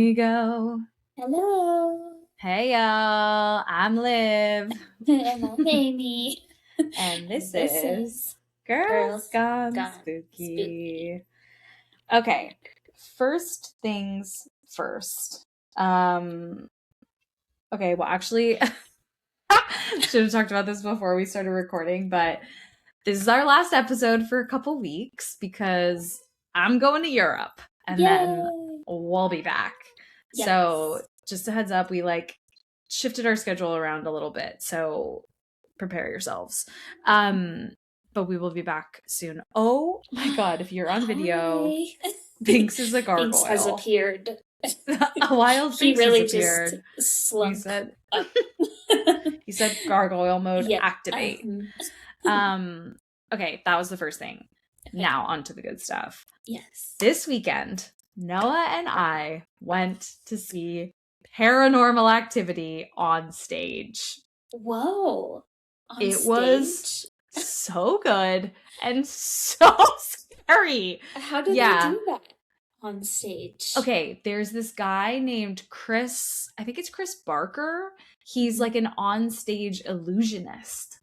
we go. Hello. Hey y'all, I'm Liv. And I'm Amy. And this This is Girls Gone Spooky. Spooky. Okay, first things first. Okay, well actually should have talked about this before we started recording, but this is our last episode for a couple weeks because I'm going to Europe and then we'll be back. Yes. So just a heads up, we shifted our schedule around a little bit. So prepare yourselves. But we will be back soon. Oh my God, if you're on video, Binks is a gargoyle. Binks has appeared. A wild Binks really has appeared. Just slunk He said, up. He said gargoyle mode Yep. activate. Okay, that was the first thing. Okay. Now on to the good stuff. Yes. This weekend, Noah and I went to see Paranormal Activity on stage. Whoa. It was so good and so scary. How did they do that on stage? Okay, there's this guy named Chris, I think it's Chris Barker. He's like an on-stage illusionist.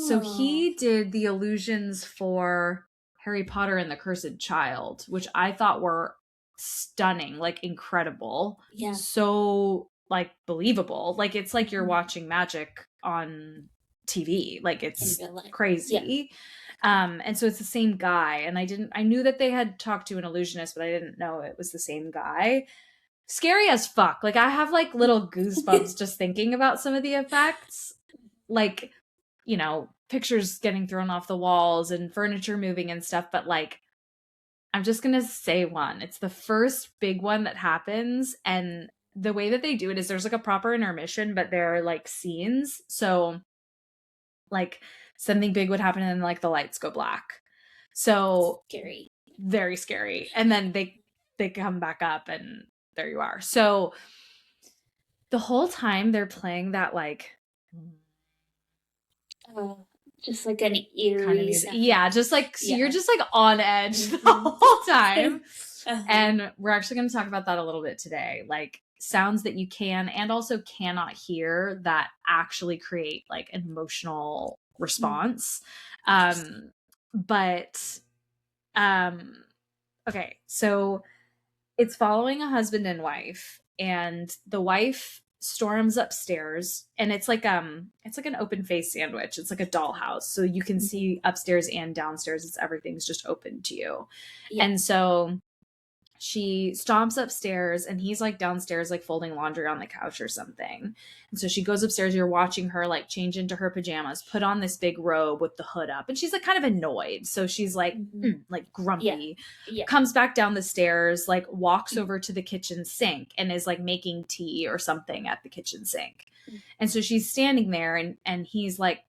So he did the illusions for Harry Potter and the Cursed Child, which I thought were stunning, like incredible. Yeah. So like believable. Like it's like you're watching magic on TV. Like it's crazy. Yeah. And so it's the same guy. And I knew that they had talked to an illusionist, but I didn't know it was the same guy. Scary as fuck. Like I have like little goosebumps just thinking about some of the effects. Like, you know, pictures getting thrown off the walls and furniture moving and stuff. But like, I'm just going to say one. It's the first big one that happens. And the way that they do it is there's like a proper intermission, but they're like scenes. So like something big would happen and then like the lights go black. So scary. Very scary. And then they come back up and there you are. So the whole time they're playing that like just like an eerie kind of music. Yeah, just like so you're just like on edge the whole time. And we're actually going to talk about that a little bit today. Like sounds that you can and also cannot hear that actually create like an emotional response. Okay, so it's following a husband and wife, and the wife storms upstairs, and it's like an open face sandwich. It's like a dollhouse, so you can see upstairs and downstairs. Everything's just open to you. Yeah. And so she stomps upstairs and he's like downstairs like folding laundry on the couch or something. And so she goes upstairs, you're watching her like change into her pajamas, put on this big robe with the hood up, and she's like kind of annoyed. So she's like like grumpy. Yeah. Comes back down the stairs, like walks over to the kitchen sink and is like making tea or something at the kitchen sink. And so she's standing there and he's like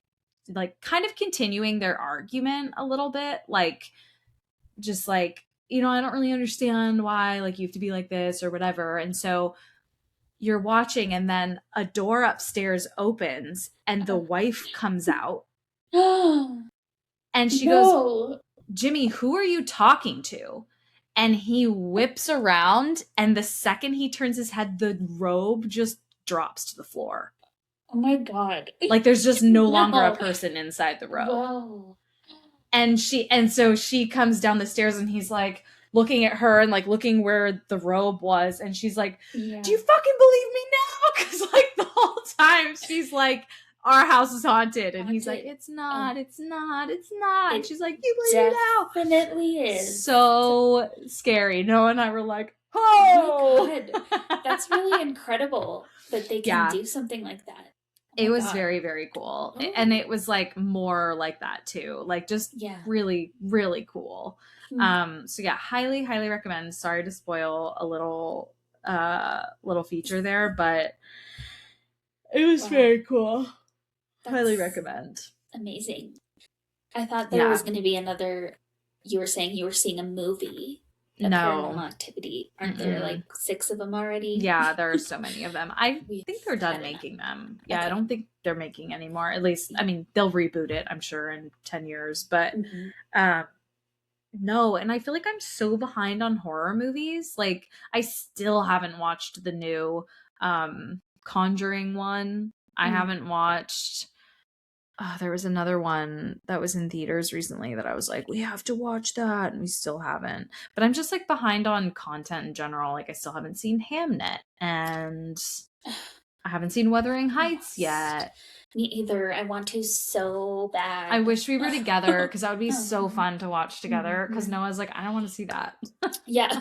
kind of continuing their argument a little bit, like just like, you know, I don't really understand why, like, you have to be like this or whatever. And so you're watching and then a door upstairs opens and the wife comes out. And she goes, Jimmy, who are you talking to? And he whips around and the second he turns his head, the robe just drops to the floor. Oh my God. Like there's just no longer a person inside the robe. Whoa. And so she comes down the stairs and he's like looking at her and like looking where the robe was. And she's like, do you fucking believe me now? Because like the whole time she's like, our house is haunted. And he's like, it's not. And she's like, you believe me now? Definitely is. So scary. Noah and I were like, oh my God. That's really incredible that they can do something like that. It was very, very cool. Oh. And it was like more like that too. Like just really, really cool. So yeah, highly, highly recommend. Sorry to spoil a little feature there, but it was very cool. Highly recommend. Amazing. I thought there was going to be another, you were saying you were seeing a movie. Paranormal Activity. Aren't there like 6 of them already? Yeah, there are so many of them. I think they're done making them. Yeah, okay. I don't think they're making anymore. At least, I mean, they'll reboot it, I'm sure, in 10 years. But No, and I feel like I'm so behind on horror movies. Like I still haven't watched the new Conjuring one. I haven't watched there was another one that was in theaters recently that I was like, we have to watch that, and we still haven't. But I'm just like behind on content in general. Like I still haven't seen Hamnet, and I haven't seen Wuthering Heights yet. Me either. I want to so bad. I wish we were together because that would be so fun to watch together. Because Noah's like, I don't want to see that. Yeah,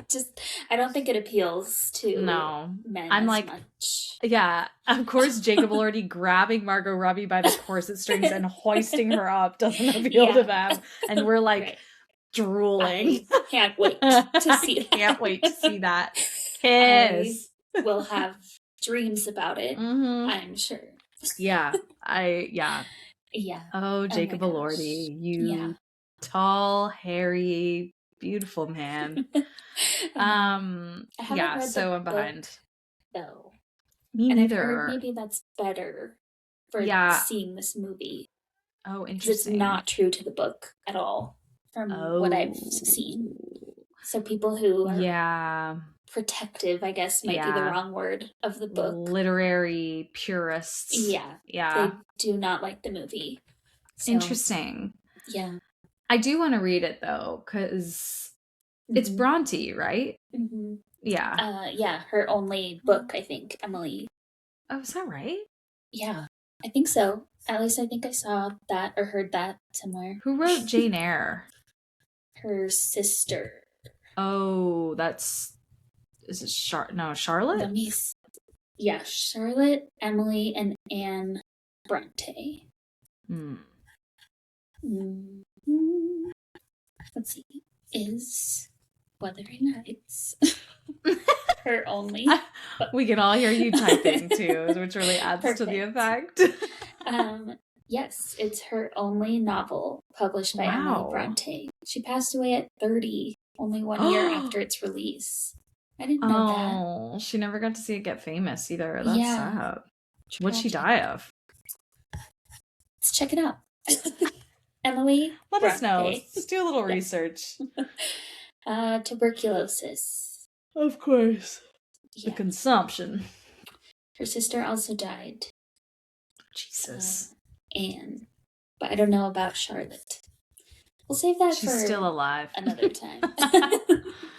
just I don't think it appeals to men I'm as like, much. Yeah, of course, Jacob Elordi grabbing Margot Robbie by the corset strings and hoisting her up doesn't appeal to them, and we're like drooling. I can't wait to see that. Can't wait to see that. Kiss. I will have dreams about it. I'm sure. Yeah. Yeah. Oh, Jacob Elordi, you tall, hairy, beautiful man. Yeah, so I'm behind. Though. Me neither. And I've heard maybe that's better for seeing this movie. Oh, interesting. It's not true to the book at all from what I've seen. So people who are protective, I guess might be the wrong word, of the book. Literary purists. Yeah. They do not like the movie. So, interesting. Yeah. I do want to read it though, because it's Bronte, right? Yeah, her only book, I think, Emily. Oh, is that right? Yeah, I think so. At least I think I saw that or heard that somewhere. Who wrote Jane Eyre? Her sister. Oh, is it Charlotte? Yeah, Charlotte, Emily, and Anne Bronte. Let's see. Is Wuthering Heights her only? We can all hear you typing too, which really adds to the effect. Yes, it's her only novel published by Emily Bronte. She passed away at 30, only 1 year after its release. I didn't know that. Oh, she never got to see it get famous either. That's sad. What'd she die of? Let's check it out. Emily Let us know. Let's do a little research. Tuberculosis. Of course. The consumption. Her sister also died. Jesus. Anne. But I don't know about Charlotte. We'll save that She's for still alive. Another time.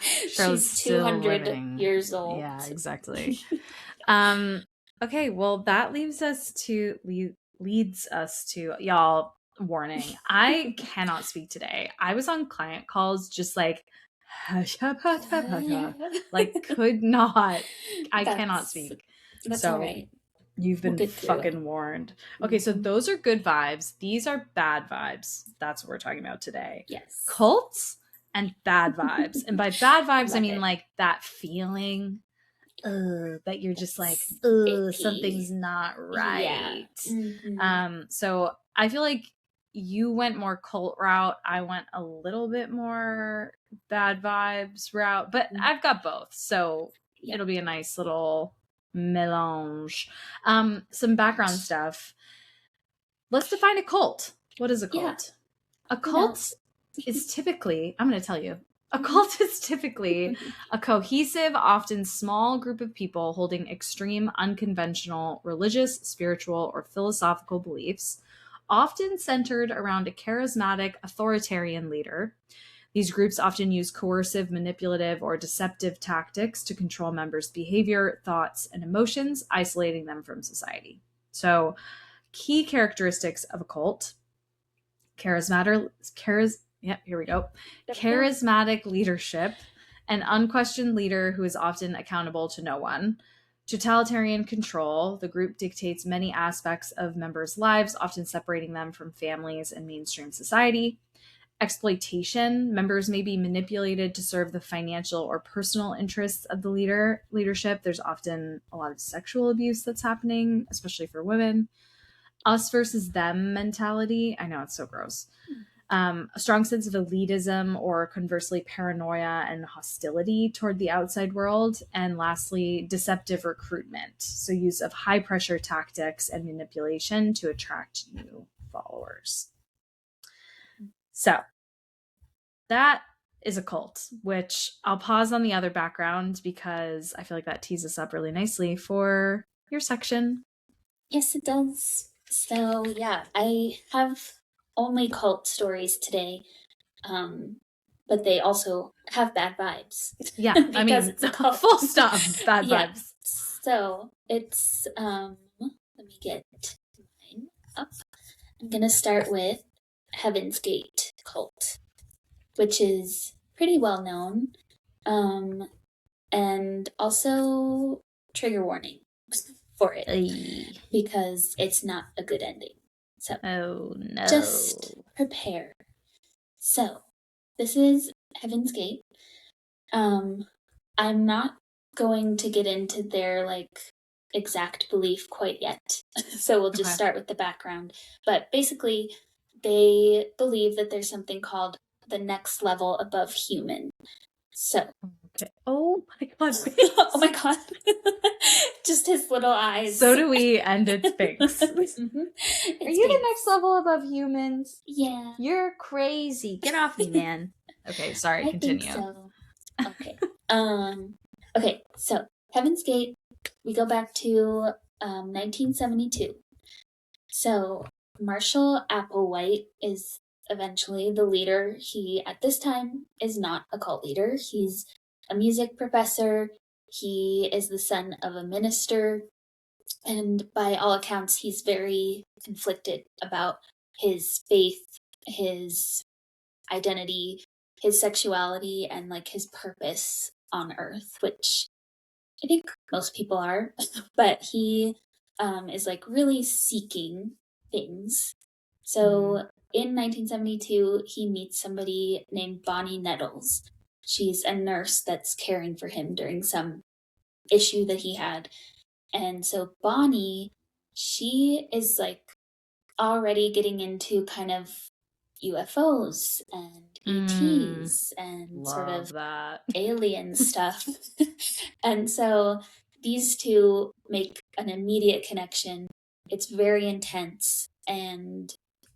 She's 200 years old. Yeah, exactly. Okay, well that leads us to y'all, warning. I cannot speak today. I was on client calls just like like could not. I cannot speak. That's all right. You've been fucking warned. Okay, so those are good vibes. These are bad vibes. That's what we're talking about today. Yes. Cults and bad vibes. And by bad vibes, I mean like that feeling that you're just like, something's not right. Yeah. So I feel like you went more cult route. I went a little bit more bad vibes route, but I've got both. So it'll be a nice little melange. Some background stuff. Let's define a cult. What is a cult? A cult is typically, I'm going to tell you, a cult is typically a cohesive, often small group of people holding extreme, unconventional religious, spiritual, or philosophical beliefs, often centered around a charismatic, authoritarian leader. These groups often use coercive, manipulative, or deceptive tactics to control members' behavior, thoughts, and emotions, isolating them from society. So, key characteristics of a cult: charismatic leadership, an unquestioned leader who is often accountable to no one. Totalitarian control. The group dictates many aspects of members' lives, often separating them from families and mainstream society. Exploitation. Members may be manipulated to serve the financial or personal interests of the leadership. There's often a lot of sexual abuse that's happening, especially for women. Us versus them mentality. I know, it's so gross. A strong sense of elitism or conversely paranoia and hostility toward the outside world. And lastly, deceptive recruitment. So use of high pressure tactics and manipulation to attract new followers. So that is a cult, which I'll pause on the other background because I feel like that tees us up really nicely for your section. Yes, it does. So, yeah, I have only cult stories today, but they also have bad vibes. Yeah, because I mean, it's a cult. full stop, bad Yeah. vibes. So, it's, let me get mine up. I'm going to start with Heaven's Gate cult, which is pretty well known. And also, trigger warning for it because it's not a good ending. So, oh no. Just prepare. So, this is Heaven's Gate. I'm not going to get into their exact belief quite yet. So we'll just start with the background. But basically, they believe that there's something called the next level above human. So. Okay. Oh my god. Oh my god. Just his little eyes. So do we, and it's Binks. Mm-hmm. Are you the next level above humans? Yeah. You're crazy. Get off me, man. Okay, sorry, continue. I think so. Okay. Okay, so Heaven's Gate, we go back to 1972. So Marshall Applewhite is eventually the leader. He, at this time, is not a cult leader. He's a music professor. He is the son of a minister. And by all accounts, he's very conflicted about his faith, his identity, his sexuality, and his purpose on Earth, which I think most people are. But he is really seeking things. So in 1972, he meets somebody named Bonnie Nettles. She's a nurse that's caring for him during some issue that he had. And so Bonnie, she is already getting into kind of UFOs and ETs and sort of that. alien stuff. And so these two make an immediate connection. It's very intense, and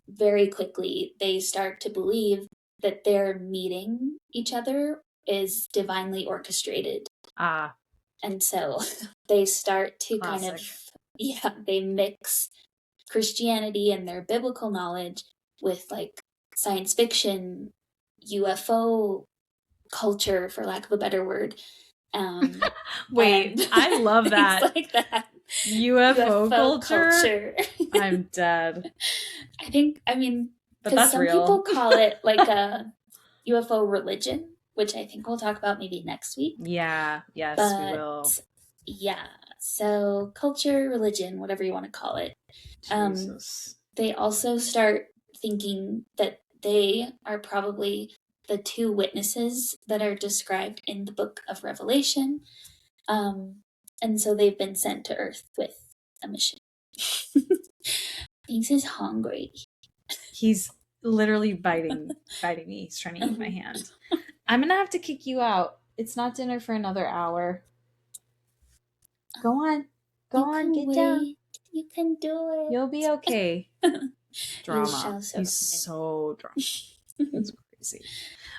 very quickly they start to believe that their meeting each other is divinely orchestrated. And so they start to kind of, they mix Christianity and their biblical knowledge with science fiction, UFO culture, for lack of a better word. Wait, I love that. Like that. UFO culture? I'm dead. But that's real. Some people call it a UFO religion, which I think we'll talk about maybe next week. Yeah, yes, we will. Yeah, so culture, religion, whatever you want to call it. Jesus. They also start thinking that they are probably the two witnesses that are described in the book of Revelation. And so they've been sent to Earth with a mission. Binks is hungry. He's literally biting me. He's trying to eat my hand. I'm gonna have to kick you out. It's not dinner for another hour. Go on. Get down. You can do it. You'll be okay. Drama. He's so drama. That's crazy.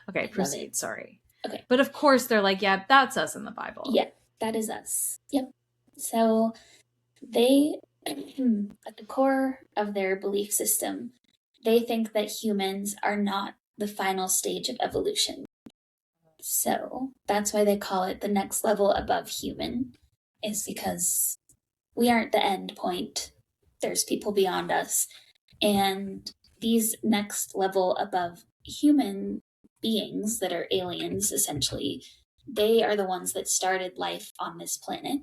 Okay, proceed. Sorry. Okay. But of course they're yeah, that's us in the Bible. Yeah, that is us. Yep. So they, at the core of their belief system, they think that humans are not the final stage of evolution. So that's why they call it the next level above human, is because we aren't the end point. There's people beyond us. And these next level above human beings that are aliens, essentially, they are the ones that started life on this planet.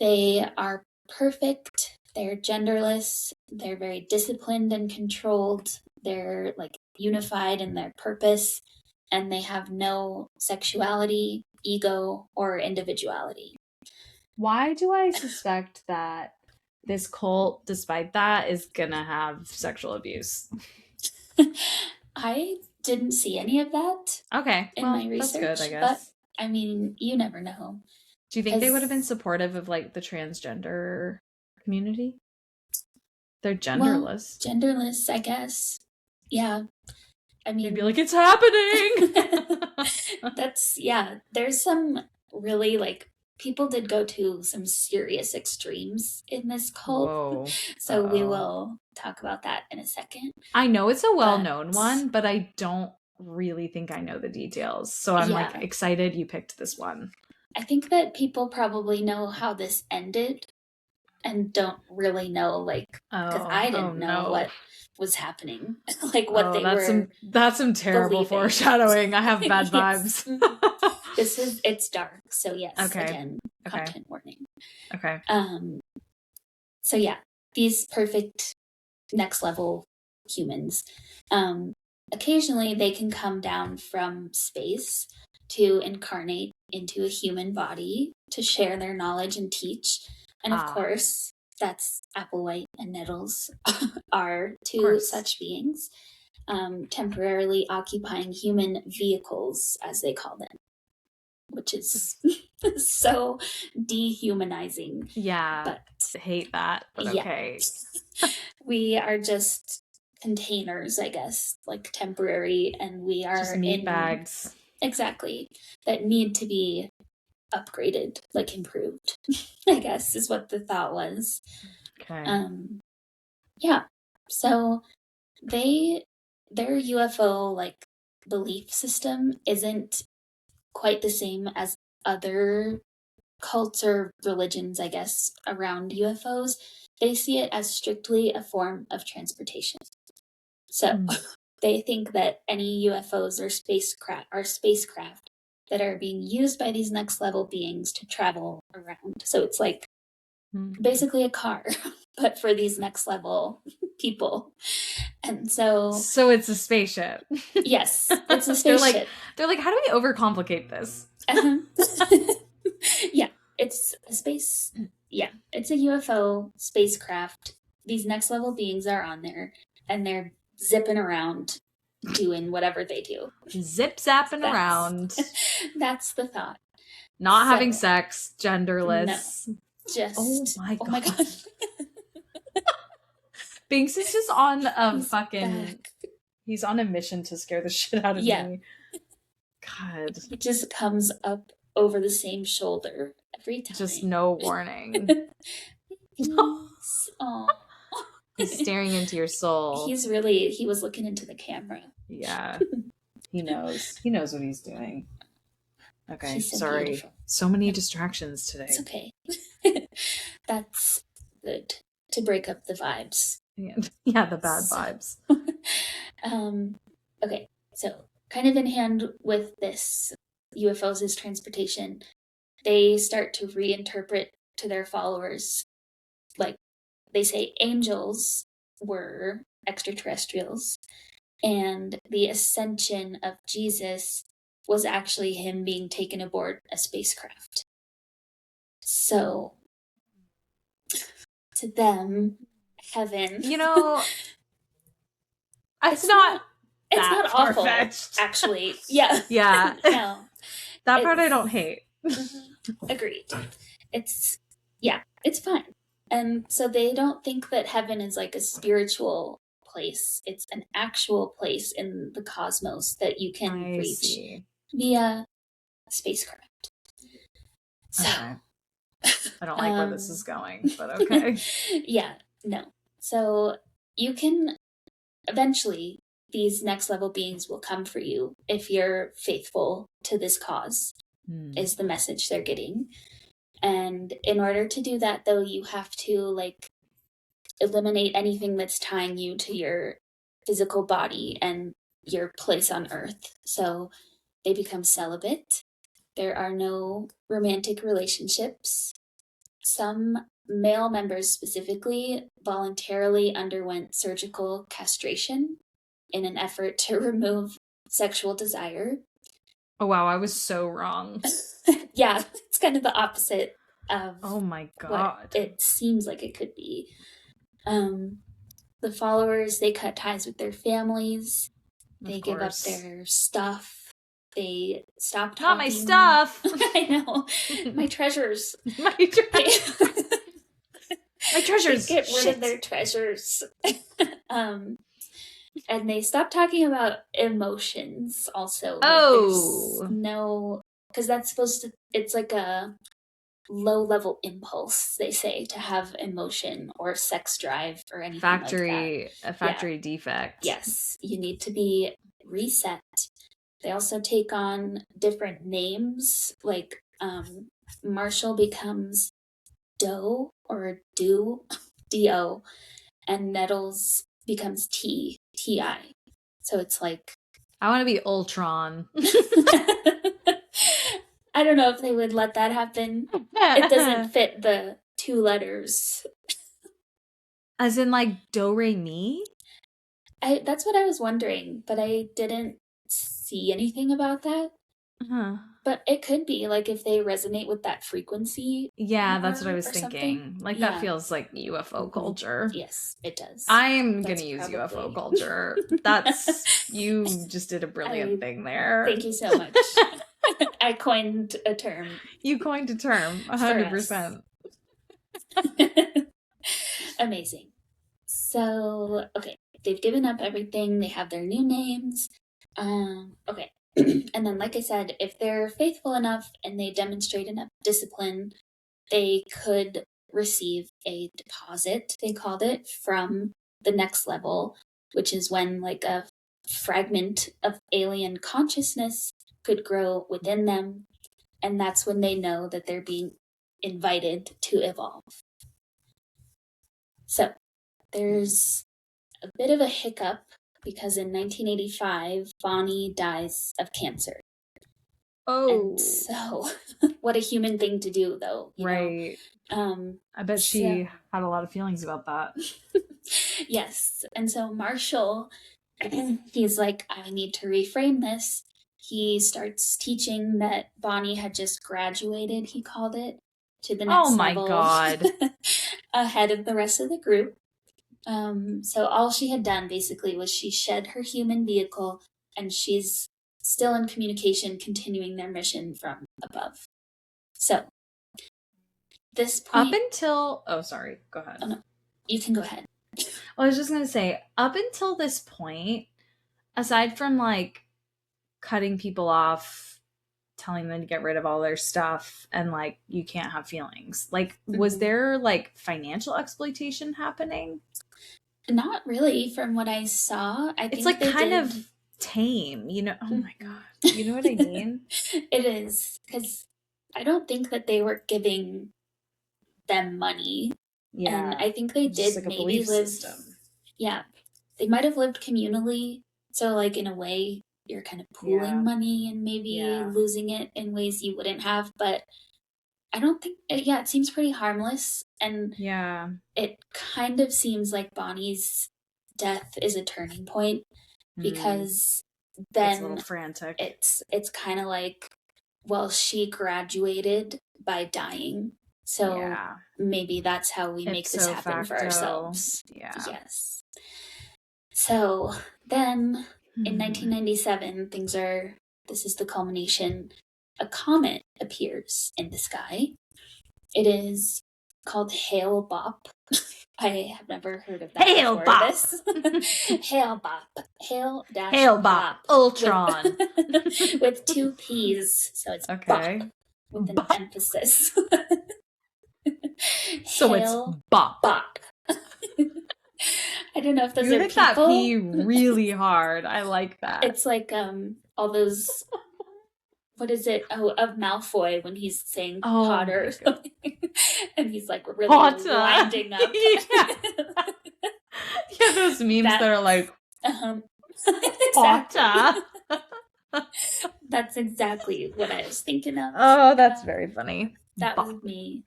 They are perfect. They're genderless. They're very disciplined and controlled. They're unified in their purpose. And they have no sexuality, ego, or individuality. Why do I suspect that this cult, despite that, is gonna have sexual abuse? I didn't see any of that. Okay, in my research, that's good, I guess. But you never know. Do you think they would have been supportive of the transgender community? They're genderless. Well, genderless, I guess. Yeah. I mean, you'd be like, it's happening. There's some really, like, people did go to some serious extremes in this cult. Whoa. So we will talk about that in a second. I know it's a well-known one, but I don't really think I know the details. So I'm like excited you picked this one. I think that people probably know how this ended and don't really know, like, because I didn't know what was happening, like what they were. That's some terrible foreshadowing. I have bad vibes. It's dark, so yes. Okay. Again, content warning. Okay. So yeah, these perfect next level humans. Occasionally, they can come down from space to incarnate into a human body to share their knowledge and teach. And of course, that's Applewhite and Nettles are two such beings, temporarily occupying human vehicles, as they call them, which is so dehumanizing. Yeah, but I hate that, but okay. We are just containers, I guess, like temporary, and we are just meat bags. Exactly. That need to be upgraded, like improved, I guess is what the thought was. Okay. Yeah. So their UFO like belief system isn't quite the same as other cults or religions, I guess, around UFOs. They see it as strictly a form of transportation. So they think that any UFOs or spacecraft that are being used by these next level beings to travel around. So it's like basically a car, but for these next level people. And so it's a spaceship. Yes, it's a spaceship. They're like, how do we overcomplicate this? Yeah, it's a space. Yeah, it's a UFO spacecraft. These next level beings are on there, and they're zipping around doing whatever they do. Zapping around. That's the thought. Not having sex, genderless. No, just oh my god. Binks is just on a he's on a mission to scare the shit out of me. God. He just comes up over the same shoulder every time. Just no warning. Aww. He's staring into your soul. He was looking into the camera. Yeah. He knows what he's doing. Okay, he's so sorry. Beautiful. So many distractions today. It's okay. That's good to break up the vibes. Yeah, the bad vibes. Okay, so kind of in hand with this UFOs as transportation, they start to reinterpret to their followers, like they say angels were extraterrestrials, and the ascension of Jesus was actually him being taken aboard a spacecraft. So, to them, heaven. It's not awful, actually. Yeah. Yeah. No. That part I don't hate. Agreed. It's fine. And so they don't think that heaven is like a spiritual place. It's an actual place in the cosmos that you can reach via spacecraft. So, okay. I don't like where this is going, but okay. Yeah, no. So you can eventually, these next level beings will come for you if you're faithful to this cause, is the message they're getting. And in order to do that, though, you have to eliminate anything that's tying you to your physical body and your place on earth. So they become celibate. There are no romantic relationships. Some male members specifically voluntarily underwent surgical castration in an effort to remove sexual desire. Oh, wow. I was so wrong. Yeah, it's kind of the opposite of oh my god what it seems like it could be. The followers, they cut ties with their families. They give up their stuff. They stop talking. Not my stuff. I know. My treasures. My treasures. They get rid of their treasures. And they stopped talking about emotions also. Like there's Oh, no, because that's supposed to, it's like a low level impulse, they say, to have emotion or sex drive or anything like that. a Yeah. factory defect. Yes. You need to be reset. They also take on different names, like Marshall becomes Doe or Do, D-O, and Nettles becomes T-I. So it's like I want to be Ultron. I don't know if they would let that happen. It doesn't fit the two letters. As in like do re mi? That's what I was wondering, but I didn't see anything about that. Huh. But it could be like if they resonate with that frequency Yeah, that's what I more was or something. thinking. Like that Yeah. feels like UFO Mm-hmm. culture. Yes, it does. I'm That's gonna use probably UFO culture. That's you just did a brilliant thing there. Thank you so much. I coined a term. You coined a term, 100%. Amazing. So, okay, they've given up everything. They have their new names. Okay. And then, like I said, if they're faithful enough and they demonstrate enough discipline, they could receive a deposit, they called it, from the next level, which is when like a fragment of alien consciousness could grow within them. And that's when they know that they're being invited to evolve. So there's a bit of a hiccup because in 1985, Bonnie dies of cancer. Oh. And so, what a human thing to do, though, you right. know? I bet she had a lot of feelings about that. Yes. And so Marshall, he's like, I need to reframe this. He starts teaching that Bonnie had just graduated, he called it, to the next level. God. Ahead of the rest of the group. So all she had done basically was she shed her human vehicle and she's still in communication, continuing their mission from above. So this point. Up until. Oh, sorry. Go ahead. Oh, no. You can go ahead. Well, I was just going to say, up until this point, aside from like cutting people off, telling them to get rid of all their stuff, and like you can't have feelings, like, was there like financial exploitation happening? Not really, from what I saw. I think it's like kind of tame, you know. Oh my god, you know what I mean? It is, because I don't think that they were giving them money. Yeah, and I think they did like maybe live. System. Yeah, they might have lived communally. So, like in a way, you're kind of pooling money and maybe losing it in ways you wouldn't have. But I don't think. Yeah, it seems pretty harmless, and it kind of seems like Bonnie's death is a turning point because then it's a little frantic. It's kind of like, well, she graduated by dying. So maybe that's how we make this happen for ourselves. Yeah. Yes. So then in 1997, this is the culmination. A comet appears in the sky. It is called Hale Bop. I have never heard of that Hale before. Bop. Hale Bop. Hale Bop. Ultron. With two P's. So it's okay. Bop with an emphasis. So it's Bop. Bop. I don't know if those you are hit people. That P really hard. I like that. It's like all those. What is it? Oh, of Malfoy when he's saying Potter or something, and he's like really winding up. Yeah, those memes that are like Potter. That's exactly what I was thinking of. Oh, that's very funny. That was me.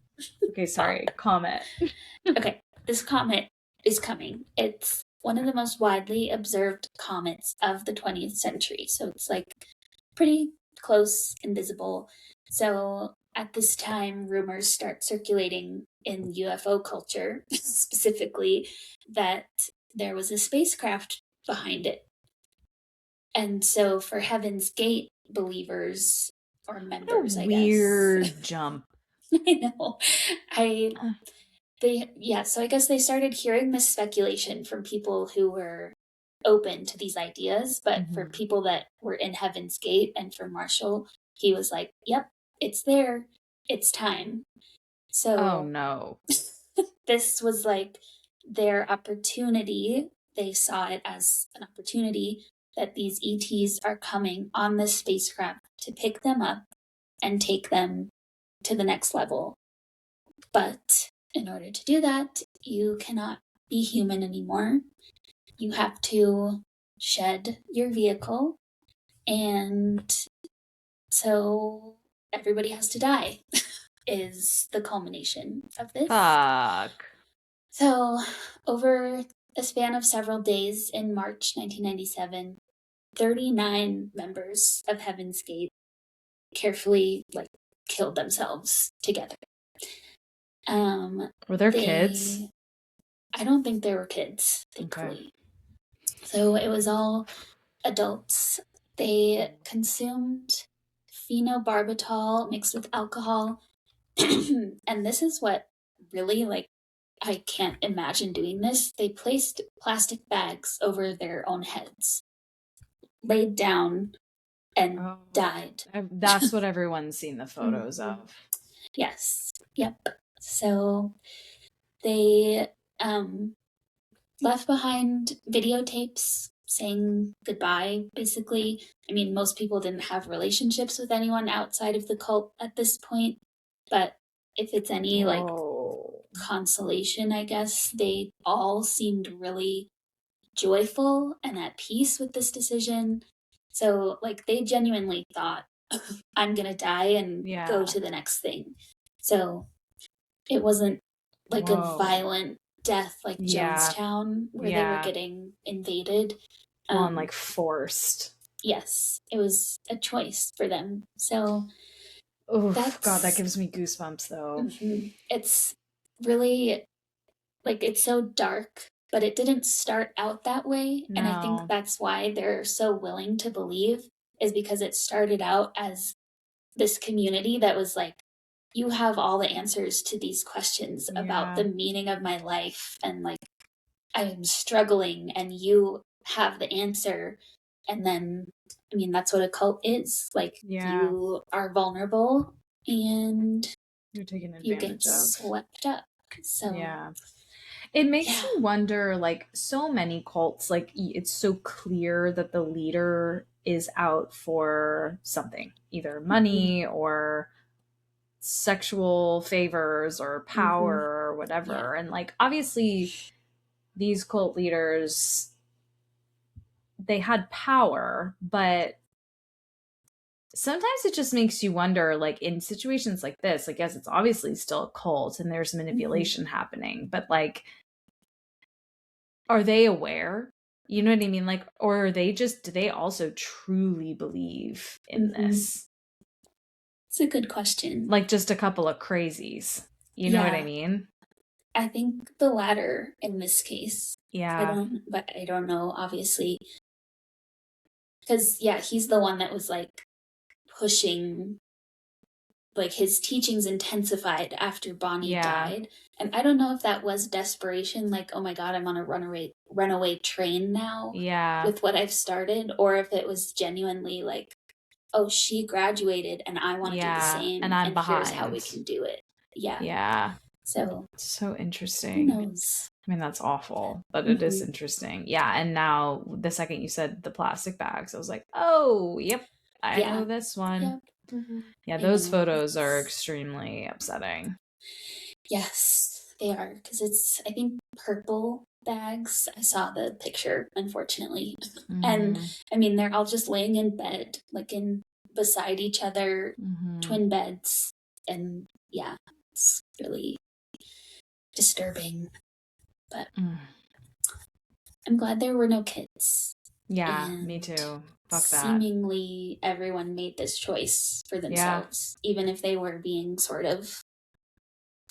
Okay, sorry. Comet. Okay, this comet is coming. It's one of the most widely observed comets of the 20th century. So it's like pretty close and visible. So at this time, rumors start circulating in UFO culture, specifically that there was a spacecraft behind it. And so for Heaven's Gate believers or members, I guess. Weird jump. I know. So I guess they started hearing this speculation from people who were open to these ideas, but for Mhm. people that were in Heaven's Gate and for Marshall, he was like, yep, it's there. It's time. Oh So no. this was like their opportunity. They saw it as an opportunity that these ETs are coming on this spacecraft to pick them up and take them to the next level. But in order to do that, you cannot be human anymore. You have to shed your vehicle, and so everybody has to die, is the culmination of this. Fuck. So, over a span of several days in March 1997, 39 members of Heaven's Gate carefully killed themselves together. Were there kids? They I don't think there were kids, Okay. thankfully. So it was all adults. They consumed phenobarbital mixed with alcohol. And this is what really, I can't imagine doing this. They placed plastic bags over their own heads, laid down, and Oh. died. That's what everyone's seen the photos of. Yes. Yep. So they left behind videotapes saying goodbye, basically. I mean, most people didn't have relationships with anyone outside of the cult at this point, but if it's any Whoa. consolation, I guess, they all seemed really joyful and at peace with this decision. So, they genuinely thought, I'm gonna die and go Yeah. to the next thing. So, it wasn't like a Whoa. violent death like Yeah. Jonestown, where they were Yeah. getting invaded. Well, and forced. Yes, it was a choice for them. So Oh God, that that's gives me goosebumps though. it's really it's so dark, but it didn't start out that way. And I think No. that's why they're so willing to believe, is because it started out as this community that was like, you have all the answers to these questions about Yeah. the meaning of my life, and I'm struggling, and you have the answer. And then, I mean, that's what a cult is. Yeah. You are vulnerable and You're taken you get advantage of. swept up. So, Yeah. It makes yeah. me wonder, so many cults, it's so clear that the leader is out for something, either Mm-hmm. money or sexual favors or Mm-hmm. power or Yeah. whatever. And obviously these cult leaders, they had power, but sometimes it just makes you wonder, in situations like this, yes, it's obviously still a cult and there's Mm-hmm. manipulation happening, but are they aware? You know what I mean? Or are they just, do they also truly believe in Mm-hmm. this? It's a good question. Just a couple of crazies. You know what I Yeah. mean? I think the latter in this case. Yeah. But I don't know, obviously. Because, yeah, he's the one that was pushing, his teachings intensified after Bonnie Yeah. died. And I don't know if that was desperation, oh my God, I'm on a runaway train now Yeah. with what I've started, or if it was genuinely oh, she graduated and I want to do the same, And I'm and here's how we behind. can do it. Yeah. Yeah. So So who interesting. knows? I mean, that's awful, but it is Mm-hmm. interesting. Yeah. And now, the second you said the plastic bags, I was like, oh, yep, I know Yeah. this one. Yep. Mm-hmm. Yeah, I those know. photos are extremely upsetting. Yes, they are, because it's, I think, purple bags. I saw the picture, unfortunately. And Mm-hmm. I mean, they're all just laying in bed, in beside each other, Mm-hmm. twin beds. And yeah, it's really disturbing. But I'm glad there were no kids. Yeah, And me too. Fuck that. seemingly everyone made this choice for themselves, even if they were being sort of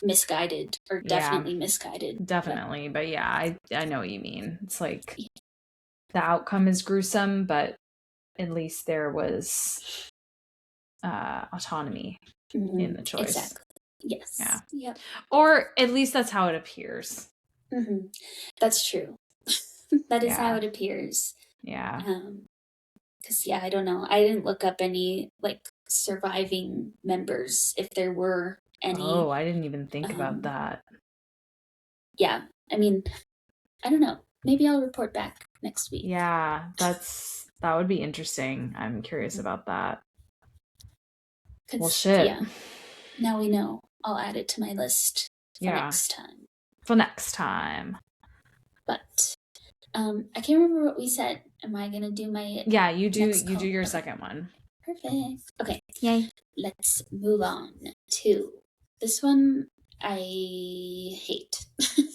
misguided, or definitely misguided. Definitely. But yeah, I know what you mean. It's the outcome is gruesome, but at least there was autonomy in the choice. Exactly. Yes. Yeah. Yep. Or at least that's how it appears. That's true. That is how Yeah. it appears. Yeah. Because, I don't know. I didn't look up any, like, surviving members, if there were any. Oh, I didn't even think about Um, that. yeah. I mean, I don't know. Maybe I'll report back next week. Yeah, that would be interesting. I'm curious about that. Well, Because, shit. now we know. I'll add it to my list for Yeah, next time. for next time. But I can't remember what we said. Am I gonna do my Yeah, you do next call? your Okay. second one. Perfect. Okay. Yay. Let's move on to this one I hate.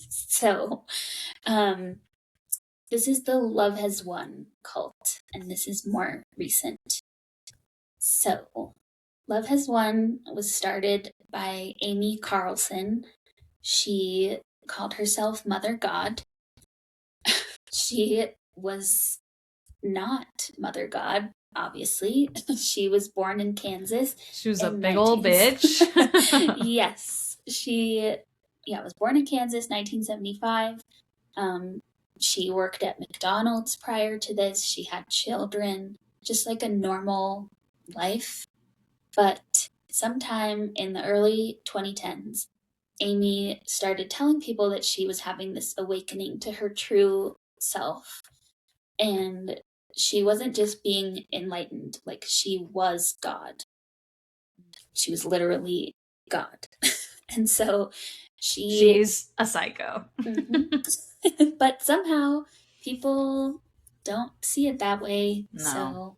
So, this is the Love Has Won cult, and this is more recent. So, Love Has Won was started by Amy Carlson. She called herself Mother God. She was not Mother God, obviously. She was born in Kansas. She was a in big old bitch. Yes. She was born in Kansas, 1975. She worked at McDonald's prior to this. She had children, just like a normal life. But sometime in the early 2010s, Amy started telling people that she was having this awakening to her true self. And she wasn't just being enlightened, like, she was God. She was literally God. And so She's a psycho. but somehow people don't see it that way. No. So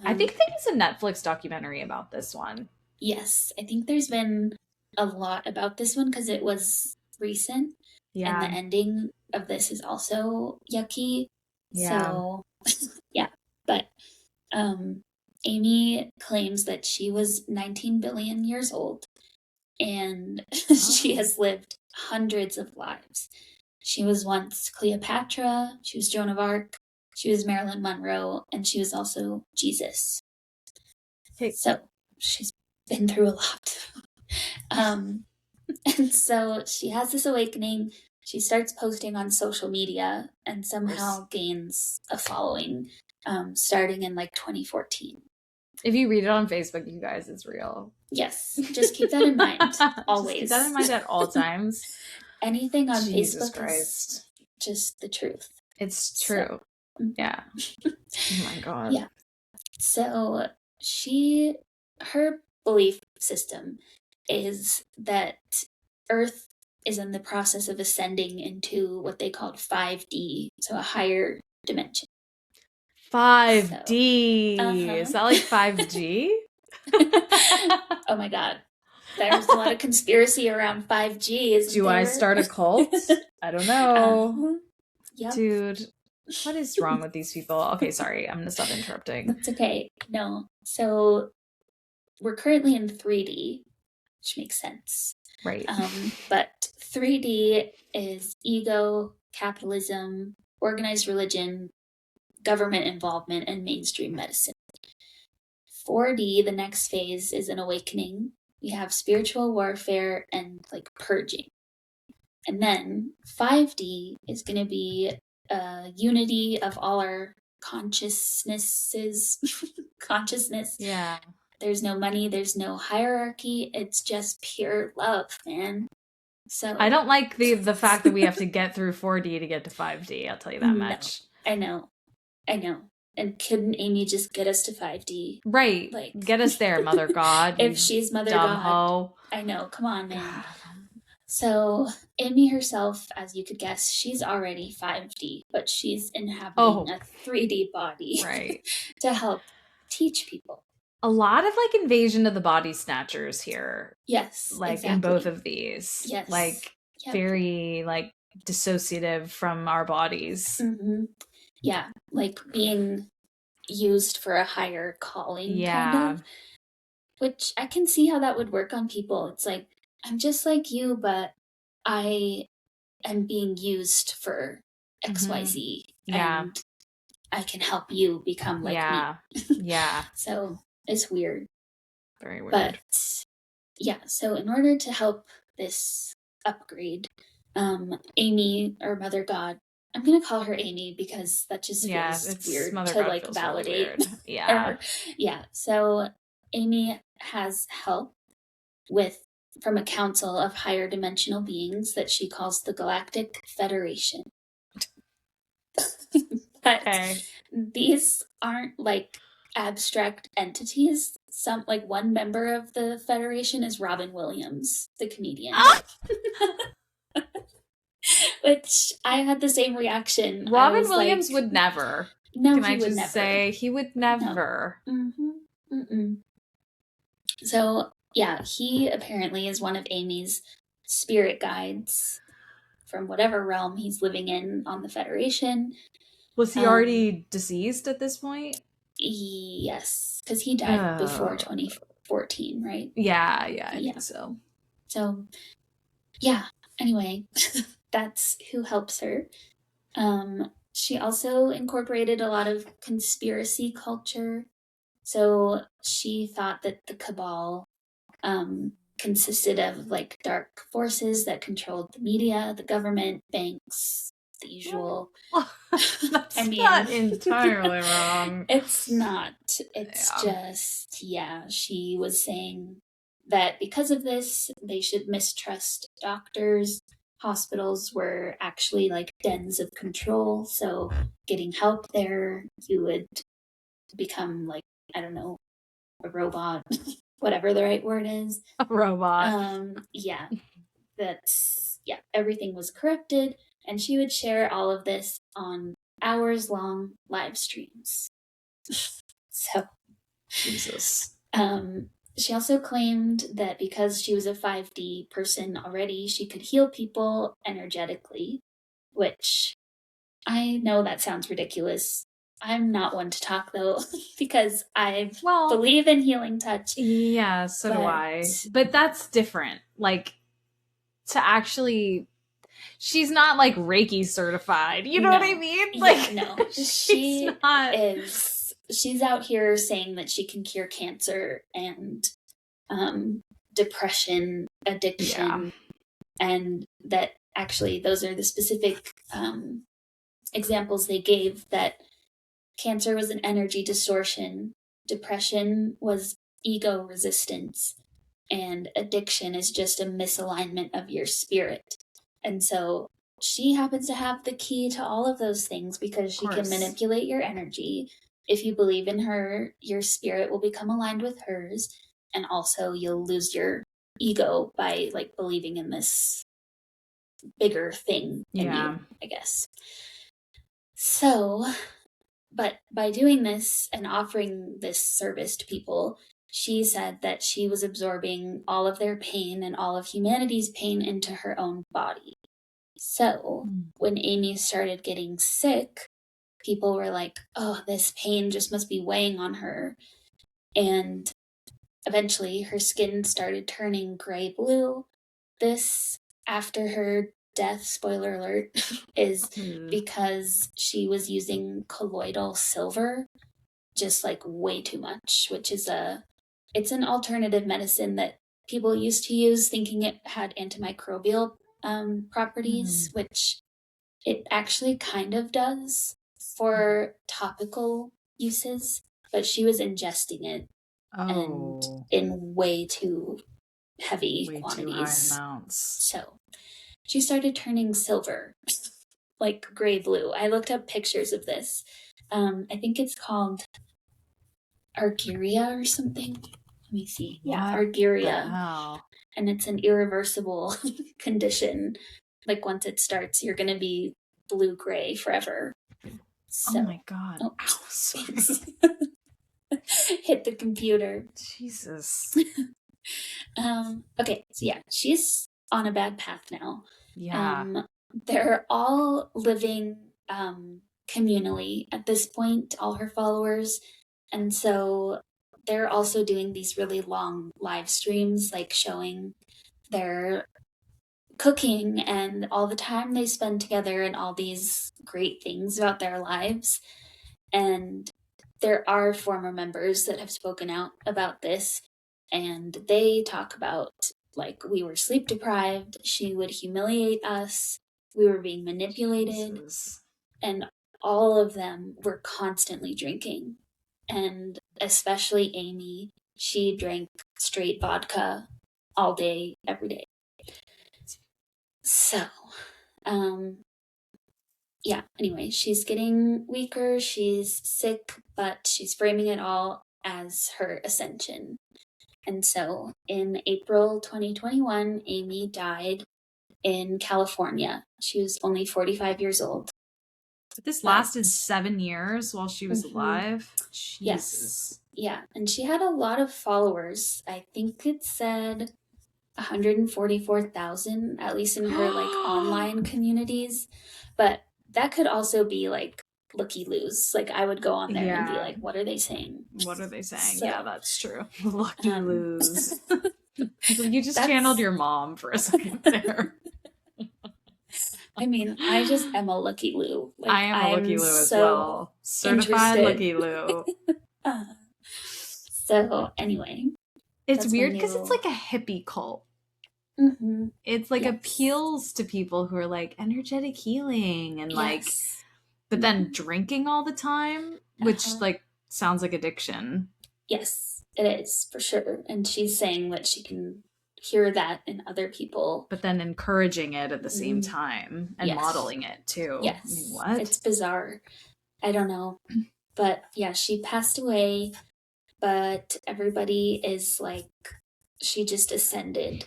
I think there is a Netflix documentary about this one. yes, I think there's been a lot about this one because it was recent. Yeah. And the ending of this is also yucky. Yeah. So yeah. But Amy claims that she was 19 billion years old and she has lived hundreds of lives. She was once Cleopatra, she was Joan of Arc, she was Marilyn Monroe, and she was also Jesus. Okay. So she's been through a lot. And so she has this awakening. She starts posting on social media and somehow gains a following, starting in like 2014. If you read it on Facebook, you guys, it's real. Yes, just keep that in mind. Always. Just keep that in mind at all times. Anything on Jesus Facebook Christ. is just the truth. It's true. So, yeah. Oh my God. Yeah. So her belief system is that Earth is in the process of ascending into what they called 5D, so a higher dimension. 5D. So, Is that like 5G? Oh my God. There's a lot of conspiracy around 5G, isn't Do there? I start a cult? I don't know. Yep. Dude, what is wrong with these people? Okay, sorry. I'm going to stop interrupting. That's okay. No. So we're currently in 3D, which makes sense. Right. But 3D is ego, capitalism, organized religion, government involvement, and mainstream medicine. 4D, the next phase, is an awakening. We have spiritual warfare and like purging. And then 5D is going to be a unity of all our consciousnesses. Consciousness. Yeah. There's no money, there's no hierarchy. It's just pure love, man. So I don't like the fact that we have to get through 4D to get to 5D. I'll tell you that much. I know. And couldn't Amy just get us to 5D? Right. Like, get us there, Mother God. If she's Mother dumb God. hoe. I know. Come on, man. God. So Amy herself, as you could guess, she's already 5D, but she's inhabiting a 3D body, right, to help teach people. A lot of like invasion of the body snatchers here. Yes, like exactly. In both of these. Yes, like very like dissociative from our bodies. Mm-hmm. Yeah, like being used for a higher calling, kind of. Which I can see how that would work on people. It's like, I'm just like you, but I am being used for XYZ. Yeah. And I can help you become like me. Yeah. So it's weird. Very weird. But yeah, so in order to help this upgrade, Amy, or Mother God, I'm gonna call her Amy because that just Yeah, feels it's weird Mother to God like feels really validate weird. Yeah. her. Yeah. So Amy has help with from a council of higher dimensional beings that she calls the Galactic Federation. But Okay. these aren't like abstract entities. Some like one member of the Federation is Robin Williams, the comedian. Ah! Which I had the same reaction. I Robin was like, Williams would never. no, Can he I would just never. say he would No. never? Mm-hmm. So, yeah, he apparently is one of Amy's spirit guides from whatever realm he's living in on the Federation. Was he Um, already deceased at this point? yes, because he died before Oh. 2014, right? Yeah, I Yeah. think so. So, yeah, anyway, that's who helps her. She also incorporated a lot of conspiracy culture. So she thought that the cabal consisted of like dark forces that controlled the media, the government, banks, the usual. I That's mean, not entirely wrong. it's not. It's Yeah. just, yeah, she was saying that because of this, they should mistrust doctors. Hospitals were actually like dens of control. So getting help there, you would become like, I don't know, a robot, whatever the right word is. A robot. Yeah, yeah, everything was corrupted, and she would share all of this on hours long live streams. So, Jesus. she also claimed that because she was a 5D person already, she could heal people energetically, which I know that sounds ridiculous. I'm not one to talk though, because I Well, believe in healing touch. yeah, so do But I. But that's different. Like, to actually. She's not like Reiki certified. You know what I no, mean? yeah, Like, no, she's not. she's out here saying that she can cure cancer and depression, Yeah. addiction, and that actually those are the specific examples they gave, that cancer was an energy distortion, depression was ego resistance, and addiction is just a misalignment of your spirit. And so she happens to have the key to all of those things because she can manipulate your energy. If you believe in her, your spirit will become aligned with hers, and also you'll lose your ego by like believing in this bigger thing in Yeah. you, I guess. So, but by doing this and offering this service to people, she said that she was absorbing all of their pain and all of humanity's pain into her own body. So when Amy started getting sick, people were like, oh, this pain just must be weighing on her. And eventually her skin started turning gray blue. This, after her death, spoiler alert, is because she was using colloidal silver just like way too much, which is it's an alternative medicine that people used to use thinking it had antimicrobial properties, which it actually kind of does for topical uses, but she was ingesting it and Oh. in way too heavy Way too high quantities. amounts. So she started turning silver, like gray blue. I looked up pictures of this. I think it's called Argyria or something. Let me see. What Yeah, Argyria. the hell? And it's an irreversible condition. Like once it starts, you're going to be blue gray forever. So, oh my god. Oh, ow, sorry. Hit the computer. Jesus. Okay, so yeah, she's on a bad path now. Yeah. They're all living communally at this point, all her followers. And so they're also doing these really long live streams, like showing their cooking and all the time they spend together and all these great things about their lives. And there are former members that have spoken out about this, and they talk about like we were sleep deprived, she would humiliate us, We were being manipulated. Jesus. And all of them were constantly drinking. And especially Amy, she drank straight vodka all day, every day. So, yeah, anyway, she's getting weaker, she's sick, but she's framing it all as her ascension. And so in April 2021, Amy died in California. She was only 45 years old. But this lasted 7 years while she was alive. Jesus. Yes. Yeah. And she had a lot of followers. I think it said 144,000, at least in her like online communities. But that could also be like looky loos. Like I would go on there and be like, what are they saying? What are they saying? So, yeah, that's true. Lucky loos. You just channeled your mom for a second there. I mean, I just am a looky loo. Like, I am a looky loo as well. Certified looky loo. So anyway, it's weird because it's like a hippie cult. Mm-hmm. It's like appeals to people who are like energetic healing and like, but then drinking all the time, which like sounds like addiction. Yes, it is for sure. And she's saying that she can hear that in other people, but then encouraging it at the same time and modeling it too. Yes. I mean, what? It's bizarre. I don't know. But yeah, she passed away, but everybody is like, she just ascended.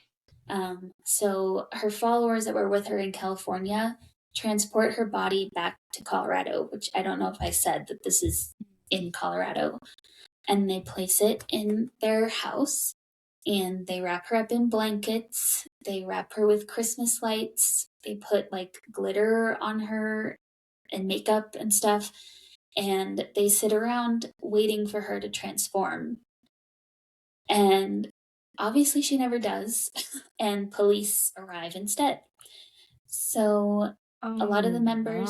So her followers that were with her in California transport her body back to Colorado, which I don't know if I said that this is in Colorado, and they place it in their house and they wrap her up in blankets. They wrap her with Christmas lights. They put like glitter on her and makeup and stuff. And they sit around waiting for her to transform. And obviously she never does. And police arrive instead. So a lot of the members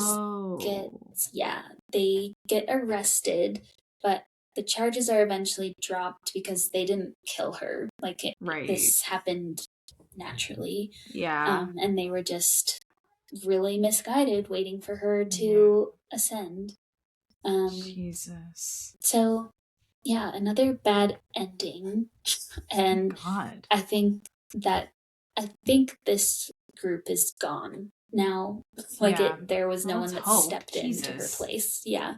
they get arrested, but the charges are eventually dropped because they didn't kill her. Like this happened naturally. Yeah. And they were just really misguided waiting for her to ascend. Jesus. So yeah, another bad ending. And I think this group is gone now. Like there was no one that stepped into her place. Yeah.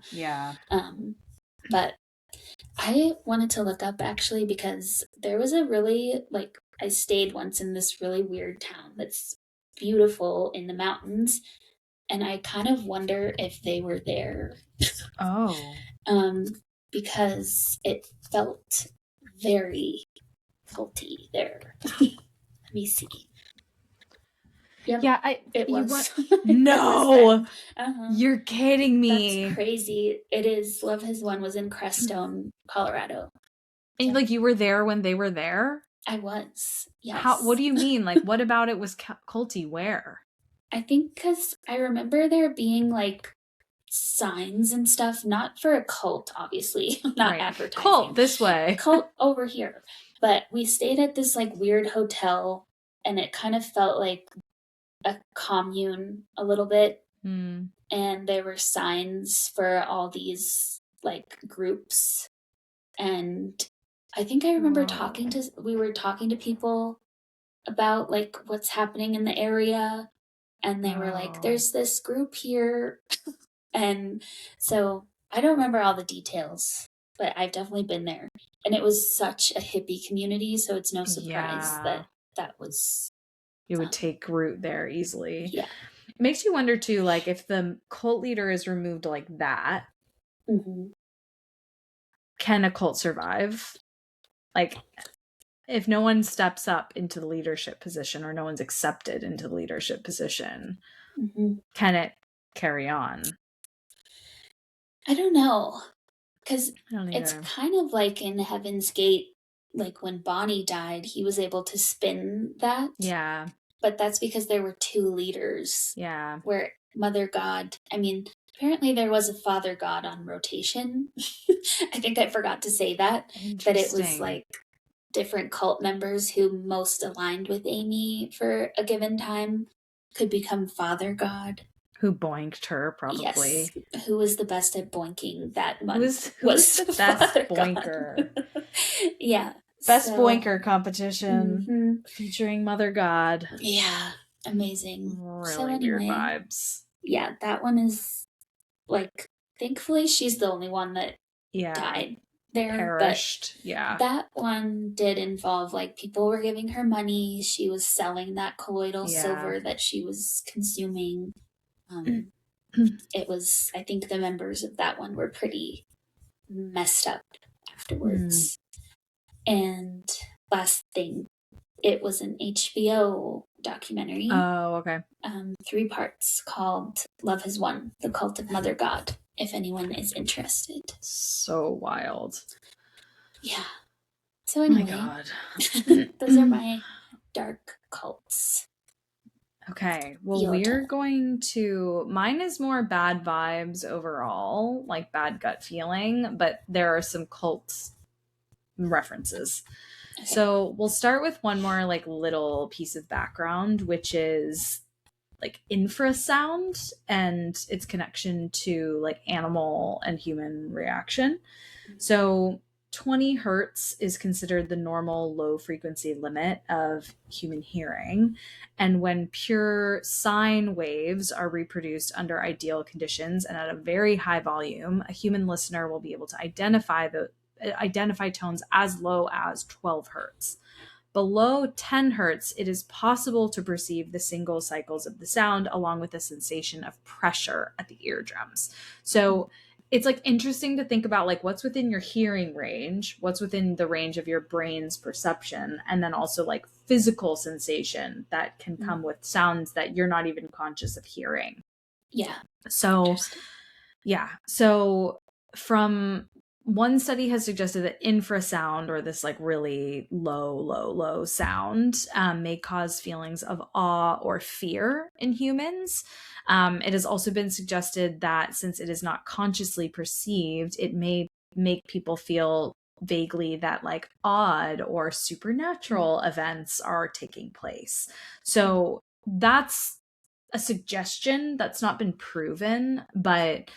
But I wanted to look up actually because there was a really like I stayed once in this really weird town that's beautiful in the mountains, and I kind of wonder if they were there. Because it felt very culty there. Let me see. Yep, yeah, it was. No, you're kidding me. That's crazy. It is. Love Has Won was in Crestone, Colorado. And like you were there when they were there? I was. Yes. What do you mean? Like, what about it was culty? Where? I think because I remember there being like signs and stuff, not for a cult, obviously, not advertising. Cult this way. Cult over here. But we stayed at this like weird hotel, and it kind of felt like a commune a little bit. And there were signs for all these like groups. And I think I remember we were talking to people about like what's happening in the area. And they were like, there's this group here. And so I don't remember all the details, but I've definitely been there. And it was such a hippie community, so it's no surprise that was... It would take root there easily. Yeah. It makes you wonder, too, like, if the cult leader is removed like that, can a cult survive? Like, if no one steps up into the leadership position or no one's accepted into the leadership position, can it carry on? I don't know. Because it's kind of like in Heaven's Gate, like when Bonnie died, he was able to spin that. Yeah. But that's because there were two leaders. Yeah. Where Mother God, I mean, apparently there was a Father God on rotation. I think I forgot to say that. That it was like different cult members who most aligned with Amy for a given time. could become father god. Who boinked her, probably. Yes. Who was the best at boinking that month Who was the best Father boinker? God. Yeah. Best boinker competition Mhm. featuring Mother God. Yeah. Amazing. Really So weird anyway, vibes. yeah, that one is like, thankfully she's the only one that Yeah. died there, Perished. but Yeah. that one did involve like people were giving her money. She was selling that colloidal Yeah. silver that she was consuming. It was, I think the members of that one were pretty messed up afterwards. And last thing, it was an HBO documentary. Oh, okay. 3 parts called Love Has Won, The Cult of Mother God, if anyone is interested. So wild. Yeah. So anyway, oh my God. those are my dark cults. Okay, well, Your we're turn. going to. Mine is more bad vibes overall, like bad gut feeling, but there are some cult references. Okay. So we'll start with one more like little piece of background, which is like infrasound and its connection to like animal and human reaction. So 20 hertz is considered the normal low frequency limit of human hearing. And when pure sine waves are reproduced under ideal conditions and at a very high volume, a human listener will be able to identify tones as low as 12 hertz. Below 10 hertz, it is possible to perceive the single cycles of the sound along with a sensation of pressure at the eardrums. So it's like interesting to think about like what's within your hearing range, what's within the range of your brain's perception, and then also like physical sensation that can come with sounds that you're not even conscious of hearing. Yeah. So, yeah. So from one study has suggested that infrasound, or this like really low sound, may cause feelings of awe or fear in humans. It has also been suggested that since it is not consciously perceived, it may make people feel vaguely that like odd or supernatural events are taking place. So that's a suggestion that's not been proven, but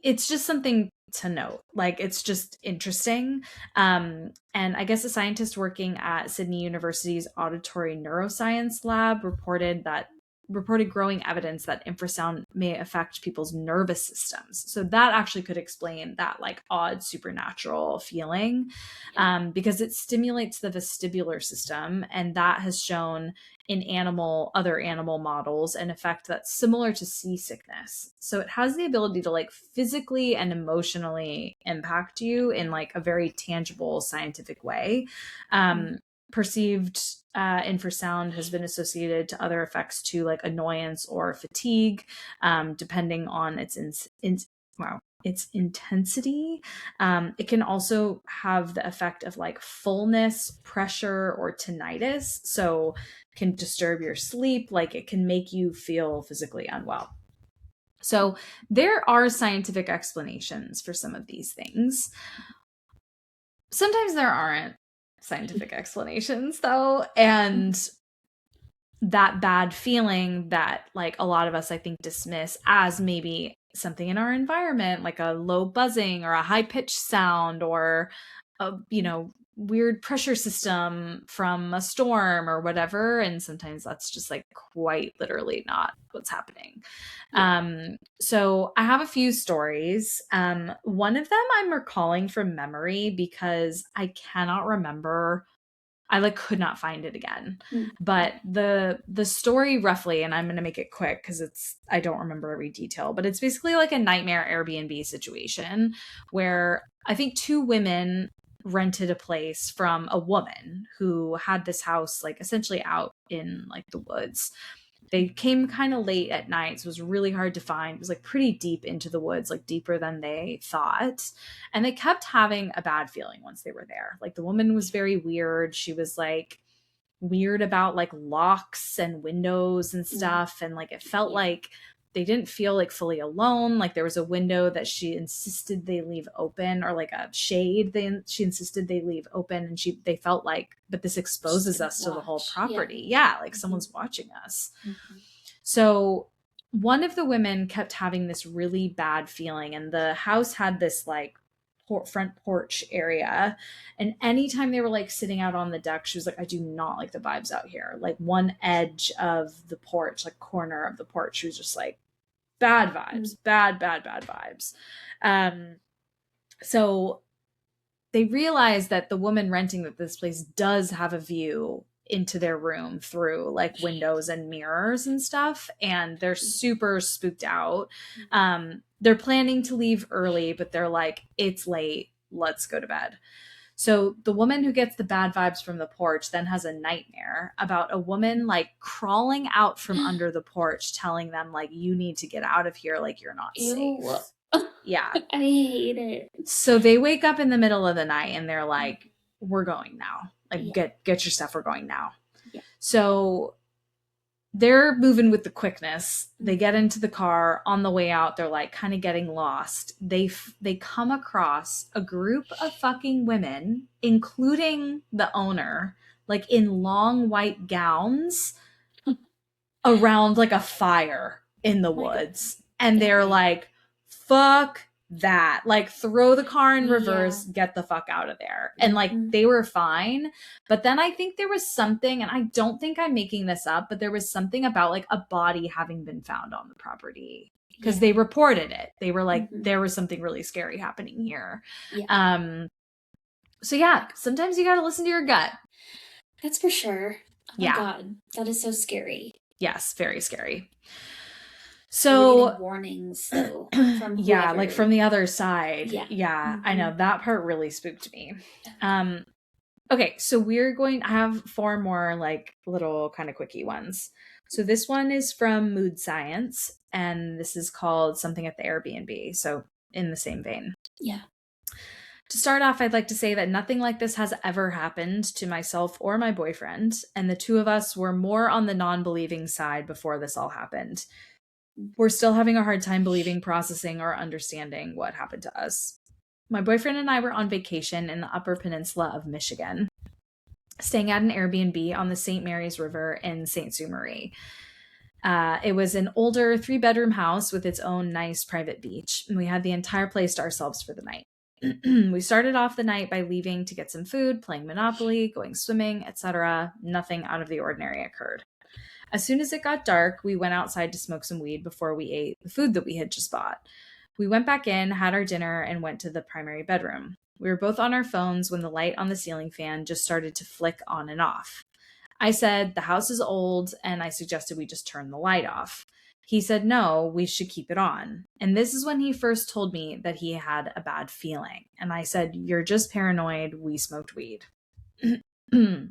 it's just something to note. Like, it's just interesting. And I guess a scientist working at Sydney University's auditory neuroscience lab reported growing evidence that infrasound may affect people's nervous systems. So that actually could explain that like odd supernatural feeling, because it stimulates the vestibular system, and that has shown in other animal models an effect that's similar to seasickness. So it has the ability to like physically and emotionally impact you in like a very tangible scientific way. Perceived infrasound has been associated to other effects too, like annoyance or fatigue, depending on its intensity. It can also have the effect of like fullness, pressure, or tinnitus. So can disturb your sleep, like it can make you feel physically unwell. So there are scientific explanations for some of these things. Sometimes there aren't scientific explanations though, and that bad feeling that like a lot of us I think dismiss as maybe something in our environment, like a low buzzing or a high pitched sound or a weird pressure system from a storm or whatever, and sometimes that's just like quite literally not what's happening. So I have a few stories. One of them I'm recalling from memory because I cannot remember. I like could not find it again. But the story roughly, and I'm going to make it quick because I don't remember every detail, but it's basically like a nightmare Airbnb situation where I think 2 women rented a place from a woman who had this house like essentially out in like the woods. They came kind of late at night, so it was really hard to find. It was like pretty deep into the woods, like deeper than they thought. And they kept having a bad feeling once they were there. Like the woman was very weird. She was like weird about like locks and windows and stuff. And like it felt like they didn't feel like fully alone. Like there was a window that she insisted they leave open, or like a shade she insisted they leave open, and they felt like, but this exposes us to the whole property. Yeah, like someone's watching us. So one of the women kept having this really bad feeling, and the house had this like front porch area, and anytime they were like sitting out on the deck, she was like, I do not like the vibes out here. Like one edge of the porch, like corner of the porch, she was just like, bad vibes, bad vibes. So they realized that the woman renting this place does have a view into their room through like windows and mirrors and stuff, and they're super spooked out. They're planning to leave early, but they're like, it's late, let's go to bed. So the woman who gets the bad vibes from the porch then has a nightmare about a woman like crawling out from under the porch telling them like, you need to get out of here, like you're not safe. Yeah. I hate it. So they wake up in the middle of the night and they're like, we're going now. Like, get your stuff, we're going now. Yeah. So they're moving with the quickness. They get into the car. On the way out, they're like kind of getting lost. They come across a group of fucking women, including the owner, like in long white gowns around like a fire in the woods. And they're like, fuck that. Like, throw the car in reverse, get the fuck out of there. And like, they were fine. But then I think there was something, and I don't think I'm making this up, but there was something about like a body having been found on the property, because they reported it. They were like, there was something really scary happening here. So yeah, sometimes you got to listen to your gut. That's for sure. Oh my God. That is so scary. Yes, very scary. So warnings though from like from the other side. I know that part really spooked me. Okay, so I have 4 more like little kind of quickie ones. So this one is from Mood Science, and this is called Something at the Airbnb. So in the same vein. Yeah. To start off, I'd like to say that nothing like this has ever happened to myself or my boyfriend, and the two of us were more on the non-believing side before this all happened. We're still having a hard time believing, processing, or understanding what happened to us. My boyfriend and I were on vacation in the Upper Peninsula of Michigan, staying at an Airbnb on the St. Mary's River in St. Sue Marie. It was an older 3-bedroom house with its own nice private beach, and we had the entire place to ourselves for the night. We started off the night by leaving to get some food, playing Monopoly, going swimming, etc. Nothing out of the ordinary occurred. As soon as it got dark, we went outside to smoke some weed before we ate the food that we had just bought. We went back in, had our dinner, and went to the primary bedroom. We were both on our phones when the light on the ceiling fan just started to flick on and off. I said, the house is old, and I suggested we just turn the light off. He said, no, we should keep it on. And this is when he first told me that he had a bad feeling. And I said, you're just paranoid. We smoked weed.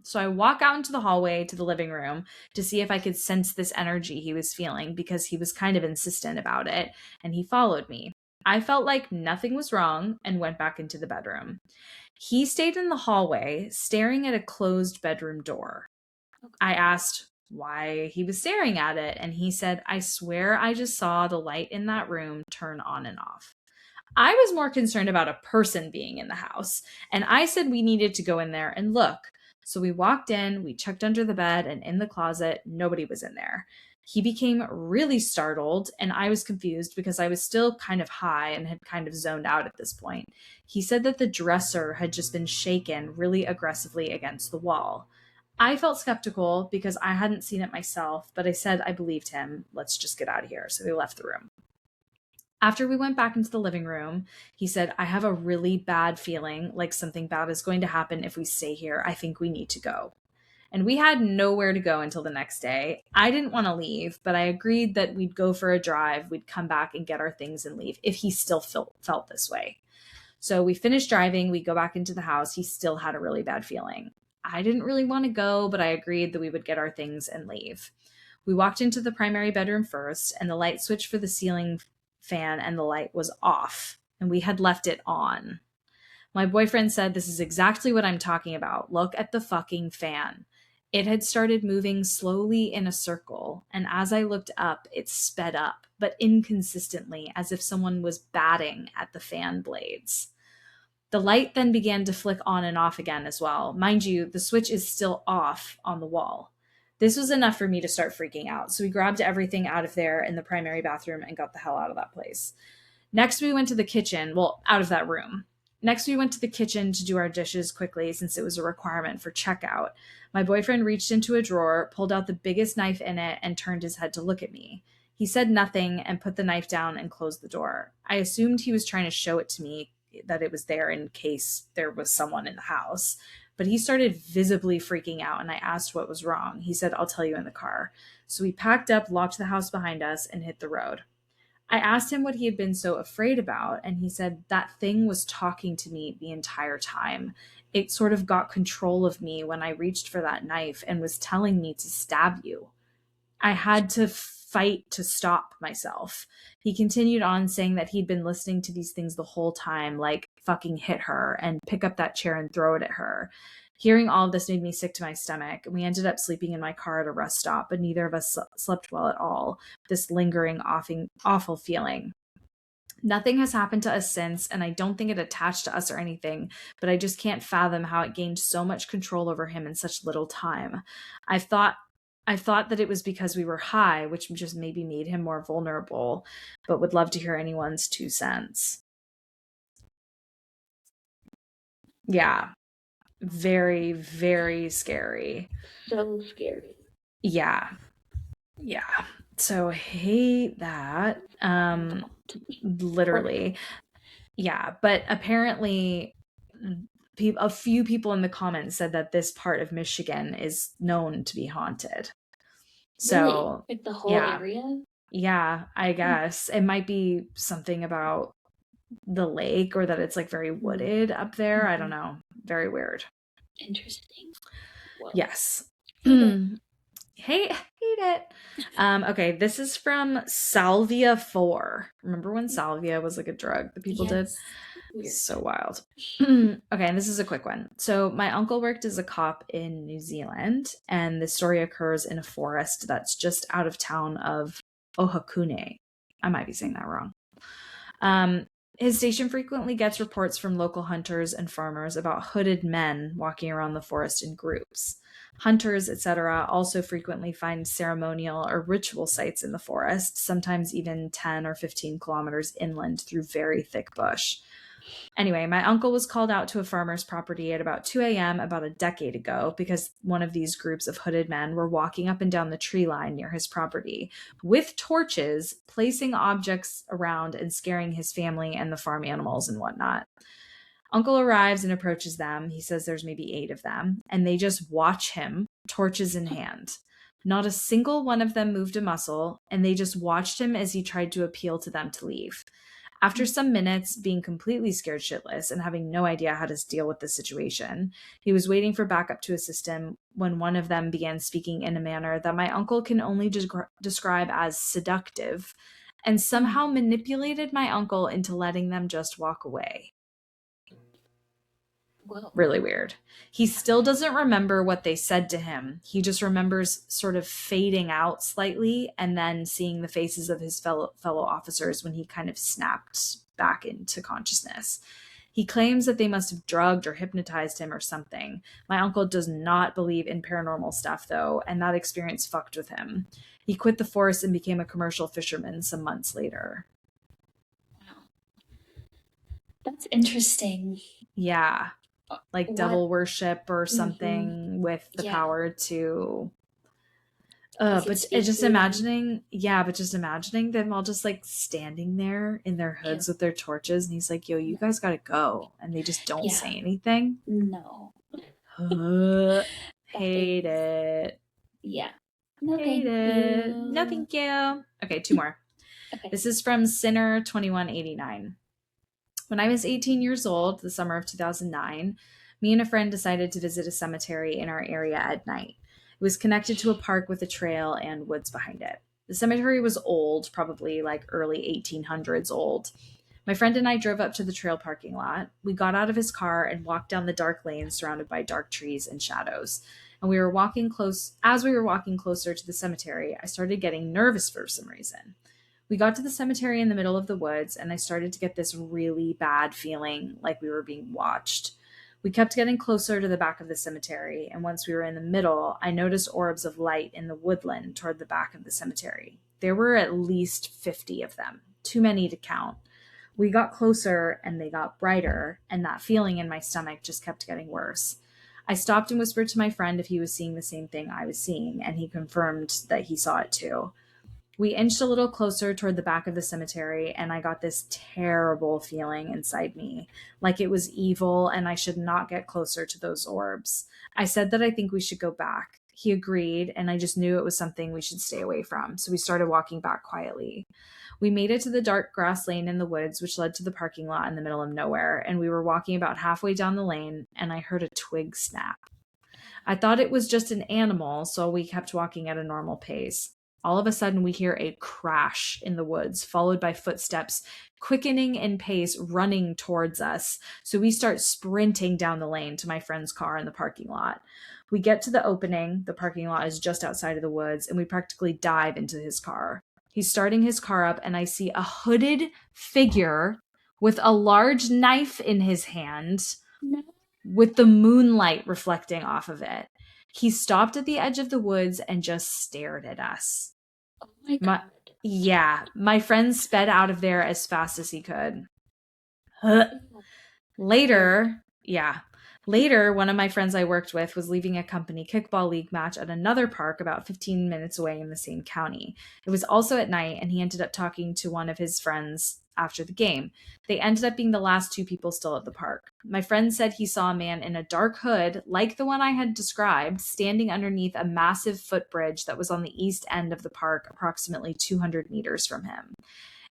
So I walk out into the hallway to the living room to see if I could sense this energy he was feeling, because he was kind of insistent about it, and he followed me. I felt like nothing was wrong and went back into the bedroom. He stayed in the hallway, staring at a closed bedroom door. I asked why he was staring at it, and he said, I swear I just saw the light in that room turn on and off. I was more concerned about a person being in the house, and I said we needed to go in there and look. So we walked in, we checked under the bed and in the closet. Nobody was in there. He became really startled, and I was confused because I was still kind of high and had kind of zoned out at this point. He said that the dresser had just been shaken really aggressively against the wall. I felt skeptical because I hadn't seen it myself, but I said I believed him. Let's just get out of here. So we left the room. After we went back into the living room, he said, I have a really bad feeling like something bad is going to happen if we stay here. I think we need to go. And we had nowhere to go until the next day. I didn't want to leave, but I agreed that we'd go for a drive. We'd come back and get our things and leave if he still felt this way. So we finished driving. We go back into the house. He still had a really bad feeling. I didn't really want to go, but I agreed that we would get our things and leave. We walked into the primary bedroom first, and the light switch for the ceiling fan and the light was off, and we had left it on. My boyfriend said, this is exactly what I'm talking about. Look at the fucking fan. It had started moving slowly in a circle, and as I looked up, it sped up, but inconsistently, as if someone was batting at the fan blades. The light then began to flick on and off again as well. Mind you, the switch is still off on the wall. This was enough for me to start freaking out, so we grabbed everything out of there in the primary bathroom and got the hell out of that place. Next, we went to the kitchen, well, out of that room. Next, we went to the kitchen to do our dishes quickly since it was a requirement for checkout. My boyfriend reached into a drawer, pulled out the biggest knife in it, and turned his head to look at me. He said nothing and put the knife down and closed the door. I assumed he was trying to show it to me, that it was there in case there was someone in the house. But he started visibly freaking out, and I asked what was wrong. He said, "I'll tell you in the car." So we packed up, locked the house behind us, and hit the road. I asked him what he had been so afraid about, and he said that thing was talking to me the entire time. It sort of got control of me when I reached for that knife and was telling me to stab you. I had to fight to stop myself. He continued on saying that he'd been listening to these things the whole time, like fucking hit her and pick up that chair and throw it at her. Hearing all of this made me sick to my stomach. We ended up sleeping in my car at a rest stop, but neither of us slept well at all. This lingering, awful feeling. Nothing has happened to us since, and I don't think it attached to us or anything, but I just can't fathom how it gained so much control over him in such little time. I thought that it was because we were high, which just maybe made him more vulnerable, but would love to hear anyone's 2 cents. Yeah. Very, very scary. So scary. Yeah. Yeah. So hate that. Literally. Yeah. But apparently a few people in the comments said that this part of Michigan is known to be haunted. So, really? Like the whole yeah. area? Yeah, I guess. It might be something about the lake or that it's like very wooded up there. I don't know. Very weird. Interesting. Whoa. Yes. Hate it. Okay, this is from Salvia 4. Remember when salvia was like a drug that people did? Weird. So wild. Okay, and this is a quick one. So my uncle worked as a cop in New Zealand, and this story occurs in a forest that's just out of town of Ohakune. I might be saying that wrong. His station frequently gets reports from local hunters and farmers about hooded men walking around the forest in groups. Hunters, etc., also frequently find ceremonial or ritual sites in the forest, sometimes even 10 or 15 kilometers inland through very thick bush. Anyway, my uncle was called out to a farmer's property at about 2 a.m. about a decade ago because one of these groups of hooded men were walking up and down the tree line near his property with torches, placing objects around and scaring his family and the farm animals and whatnot. Uncle arrives and approaches them. He says there's maybe 8 of them, and they just watch him, torches in hand. Not a single one of them moved a muscle, and they just watched him as he tried to appeal to them to leave. After some minutes, being completely scared shitless and having no idea how to deal with the situation, he was waiting for backup to assist him when one of them began speaking in a manner that my uncle can only describe as seductive, and somehow manipulated my uncle into letting them just walk away. Whoa. Really weird. He still doesn't remember what they said to him. He just remembers sort of fading out slightly and then seeing the faces of his fellow officers when he kind of snapped back into consciousness. He claims that they must have drugged or hypnotized him or something. My uncle does not believe in paranormal stuff, though, and that experience fucked with him. He quit the force and became a commercial fisherman some months later. Wow. That's interesting. Yeah. Like devil worship or something with the power to but just imagining them all just like standing there in their hoods with their torches, and he's like, yo, you guys gotta go, and they just don't say anything. No. Hate it. Yeah. No, hate it. You. No, thank you. Okay, 2 more. Okay. This is from Sinner 2189. When I was 18 years old, the summer of 2009, me and a friend decided to visit a cemetery in our area at night. It was connected to a park with a trail and woods behind it. The cemetery was old, probably like early 1800s old. My friend and I drove up to the trail parking lot. We got out of his car and walked down the dark lane surrounded by dark trees and shadows. and we were walking close. As we were walking closer to the cemetery, I started getting nervous for some reason. We got to the cemetery in the middle of the woods, and I started to get this really bad feeling like we were being watched. We kept getting closer to the back of the cemetery, and once we were in the middle, I noticed orbs of light in the woodland toward the back of the cemetery. There were at least 50 of them, too many to count. We got closer, and they got brighter, and that feeling in my stomach just kept getting worse. I stopped and whispered to my friend if he was seeing the same thing I was seeing, and he confirmed that he saw it too. We inched a little closer toward the back of the cemetery, and I got this terrible feeling inside me, like it was evil and I should not get closer to those orbs. I said that I think we should go back. He agreed, and I just knew it was something we should stay away from, so we started walking back quietly. We made it to the dark grass lane in the woods, which led to the parking lot in the middle of nowhere, and we were walking about halfway down the lane, and I heard a twig snap. I thought it was just an animal, so we kept walking at a normal pace. All of a sudden, we hear a crash in the woods, followed by footsteps, quickening in pace, running towards us. So we start sprinting down the lane to my friend's car in the parking lot. We get to the opening. The parking lot is just outside of the woods, and we practically dive into his car. He's starting his car up, and I see a hooded figure with a large knife in his hand, with the moonlight reflecting off of it. He stopped at the edge of the woods and just stared at us. Oh my God. My friend sped out of there as fast as he could. Later, one of my friends I worked with was leaving a company kickball league match at another park about 15 minutes away in the same county. It was also at night, and he ended up talking to one of his friends after the game. They ended up being the last two people still at the park. My friend said he saw a man in a dark hood, like the one I had described, standing underneath a massive footbridge that was on the east end of the park, approximately 200 meters from him.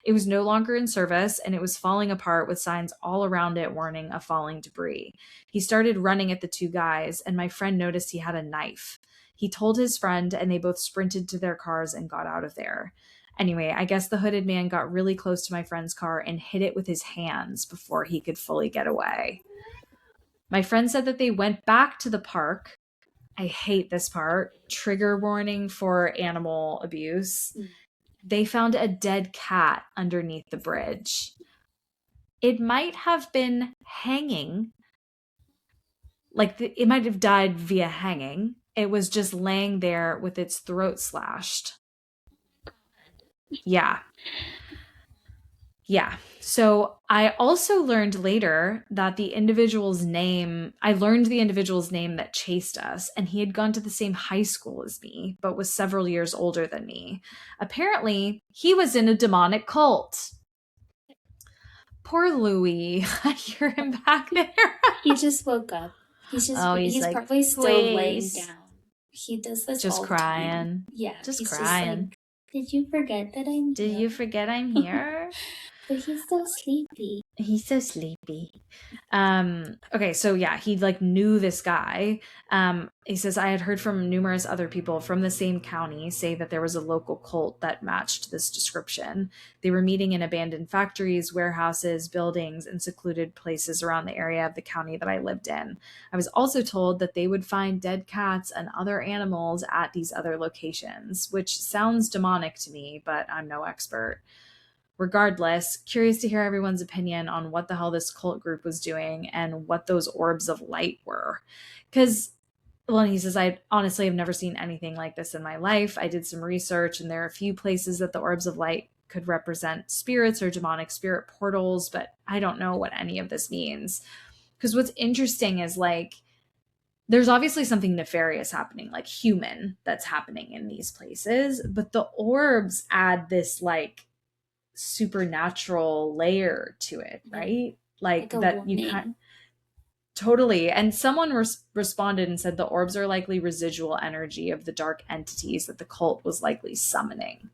It was no longer in service, and it was falling apart with signs all around it warning of falling debris. He started running at the two guys, and my friend noticed he had a knife. He told his friend, and they both sprinted to their cars and got out of there. Anyway, I guess the hooded man got really close to my friend's car and hit it with his hands before he could fully get away. My friend said that they went back to the park. I hate this part. Trigger warning for animal abuse. They found a dead cat underneath the bridge. It might have been hanging. It might have died via hanging. It was just laying there with its throat slashed. Yeah. So I also learned later that I learned the individual's name that chased us, and he had gone to the same high school as me, but was several years older than me. Apparently, he was in a demonic cult. Poor Louis. I hear him back there. He just woke up. He's like, probably still laying down. He does this just all crying. the time. Yeah, just crying. Just like, did you forget that I'm here? Did you forget I'm here? But he's so sleepy. Okay, so yeah, he knew this guy. He says, I had heard from numerous other people from the same county say that there was a local cult that matched this description. They were meeting in abandoned factories, warehouses, buildings, and secluded places around the area of the county that I lived in. I was also told that they would find dead cats and other animals at these other locations, which sounds demonic to me, but I'm no expert. Regardless, curious to hear everyone's opinion on what the hell this cult group was doing and what those orbs of light were. Because, he says, I honestly have never seen anything like this in my life. I did some research, and there are a few places that the orbs of light could represent spirits or demonic spirit portals, but I don't know what any of this means. Because what's interesting is, there's obviously something nefarious happening, human, that's happening in these places, but the orbs add this, supernatural layer to it, right? That you can't totally. And someone responded and said the orbs are likely residual energy of the dark entities that the cult was likely summoning.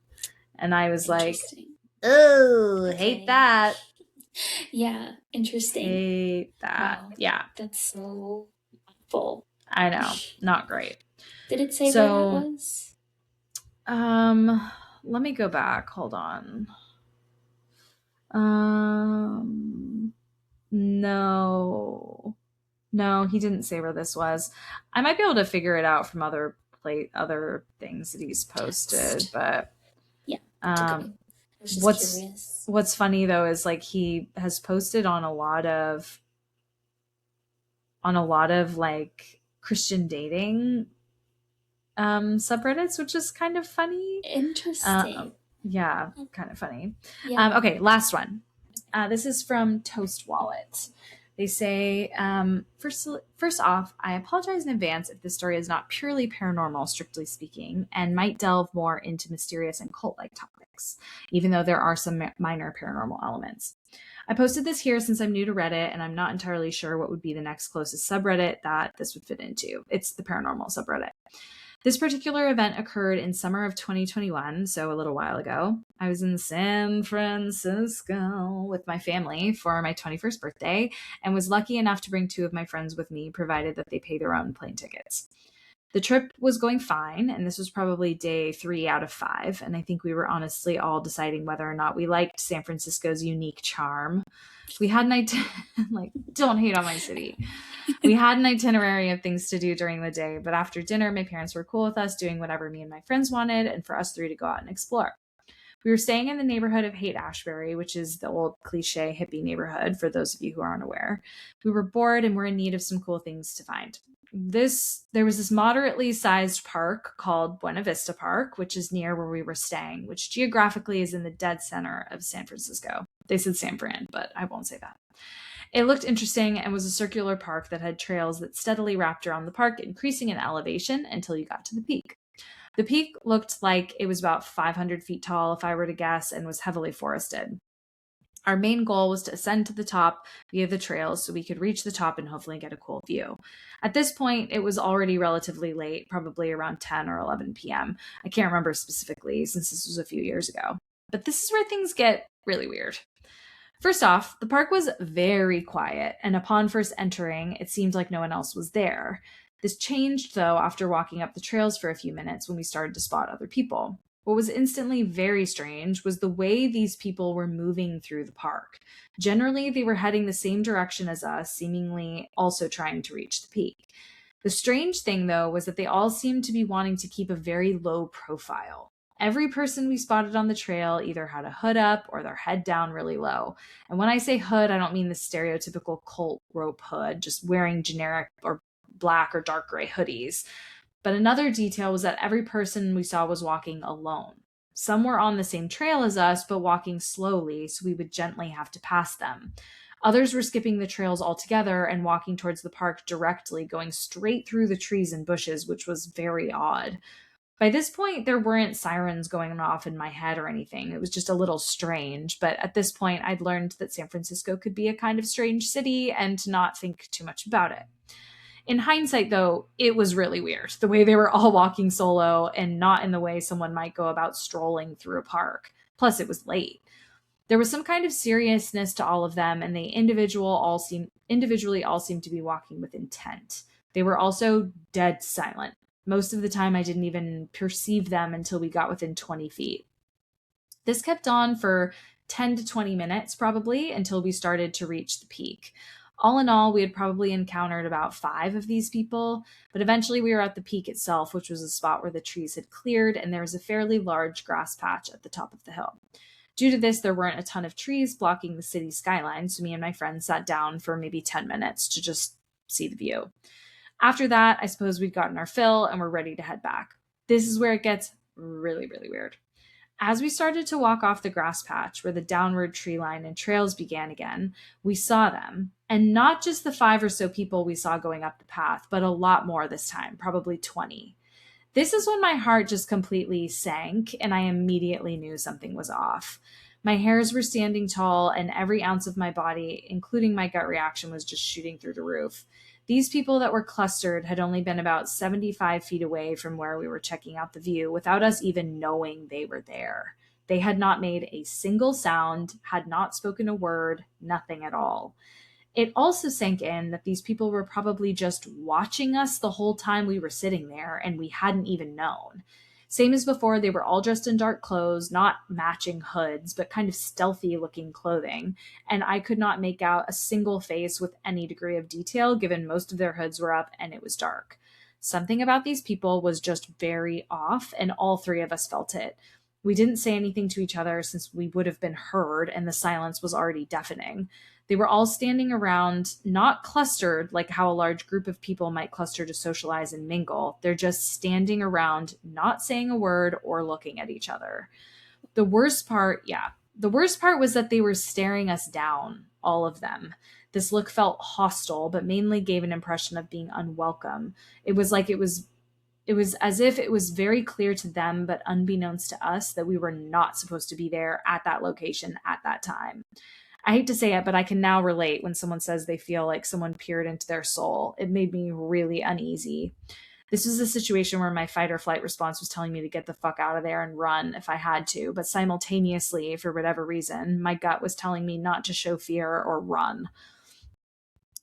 And I was like, oh, okay. Hate that. Yeah, interesting. Hate that. Wow. Yeah, that's so awful. I know, not great. Did it say where that was? Let me go back. Hold on. No. No, he didn't say where this was. I might be able to figure it out from other things that he's posted, Text. but Yeah, it's okay. um I was just what's curious. what's funny though is like he has posted on a lot of like Christian dating subreddits, which is kind of funny. Interesting. Yeah, kind of funny. Yeah. Okay, last one. This is from Toast Wallet. They say, first off, I apologize in advance if this story is not purely paranormal, strictly speaking, and might delve more into mysterious and cult like topics, even though there are some minor paranormal elements. I posted this here since I'm new to Reddit and I'm not entirely sure what would be the next closest subreddit that this would fit into. It's the paranormal subreddit. This particular event occurred in summer of 2021, so a little while ago. I was in San Francisco with my family for my 21st birthday and was lucky enough to bring two of my friends with me, provided that they pay their own plane tickets. The trip was going fine, and this was probably day 3 out of 5. And I think we were honestly all deciding whether or not we liked San Francisco's unique charm. We had an like, don't hate on my city. We had an itinerary of things to do during the day, but after dinner, my parents were cool with us doing whatever me and my friends wanted, and for us three to go out and explore. We were staying in the neighborhood of Haight Ashbury, which is the old cliche hippie neighborhood, for those of you who aren't aware. We were bored and were in need of some cool things to find. There was this moderately sized park called Buena Vista Park, which is near where we were staying, which geographically is in the dead center of San Francisco. They said San Fran, but I won't say that. It looked interesting and was a circular park that had trails that steadily wrapped around the park, increasing in elevation until you got to the peak. The peak looked like it was about 500 feet tall, if I were to guess, and was heavily forested. Our main goal was to ascend to the top via the trails so we could reach the top and hopefully get a cool view. At this point, it was already relatively late, probably around 10 or 11 p.m. I can't remember specifically since this was a few years ago. But this is where things get really weird. First off, the park was very quiet, and upon first entering, it seemed like no one else was there. This changed, though, after walking up the trails for a few minutes when we started to spot other people. What was instantly very strange was the way these people were moving through the park. Generally, they were heading the same direction as us, seemingly also trying to reach the peak. The strange thing, though, was that they all seemed to be wanting to keep a very low profile. Every person we spotted on the trail either had a hood up or their head down really low. And when I say hood, I don't mean the stereotypical cult rope hood, just wearing generic or black or dark gray hoodies. But another detail was that every person we saw was walking alone. Some were on the same trail as us, but walking slowly, so we would gently have to pass them. Others were skipping the trails altogether and walking towards the park directly, going straight through the trees and bushes, which was very odd. By this point, there weren't sirens going off in my head or anything. It was just a little strange. But at this point, I'd learned that San Francisco could be a kind of strange city and to not think too much about it. In hindsight, though, it was really weird the way they were all walking solo and not in the way someone might go about strolling through a park. Plus, it was late. There was some kind of seriousness to all of them, and they individually all seemed to be walking with intent. They were also dead silent. Most of the time, I didn't even perceive them until we got within 20 feet. This kept on for 10 to 20 minutes, probably, until we started to reach the peak. All in all, we had probably encountered about 5 of these people, but eventually we were at the peak itself, which was a spot where the trees had cleared, and there was a fairly large grass patch at the top of the hill. Due to this, there weren't a ton of trees blocking the city skyline, so me and my friends sat down for maybe 10 minutes to just see the view. After that, I suppose we'd gotten our fill and were ready to head back. This is where it gets really, really weird. As we started to walk off the grass patch where the downward tree line and trails began again, we saw them. And not just the 5 or so people we saw going up the path, but a lot more this time, probably 20. This is when my heart just completely sank and I immediately knew something was off. My hairs were standing tall and every ounce of my body, including my gut reaction, was just shooting through the roof. These people that were clustered had only been about 75 feet away from where we were checking out the view without us even knowing they were there. They had not made a single sound, had not spoken a word, nothing at all. It also sank in that these people were probably just watching us the whole time we were sitting there and we hadn't even known. Same as before, they were all dressed in dark clothes, not matching hoods, but kind of stealthy looking clothing. And I could not make out a single face with any degree of detail, given most of their hoods were up and it was dark. Something about these people was just very off, and all three of us felt it. We didn't say anything to each other since we would have been heard, and the silence was already deafening. They were all standing around, not clustered like how a large group of people might cluster to socialize and mingle. They're just standing around, not saying a word or looking at each other. The worst part was that they were staring us down, all of them. This look felt hostile, but mainly gave an impression of being unwelcome. It was as if it was very clear to them, but unbeknownst to us, that we were not supposed to be there at that location at that time. I hate to say it, but I can now relate when someone says they feel like someone peered into their soul. It made me really uneasy. This was a situation where my fight or flight response was telling me to get the fuck out of there and run if I had to, but simultaneously, for whatever reason, my gut was telling me not to show fear or run.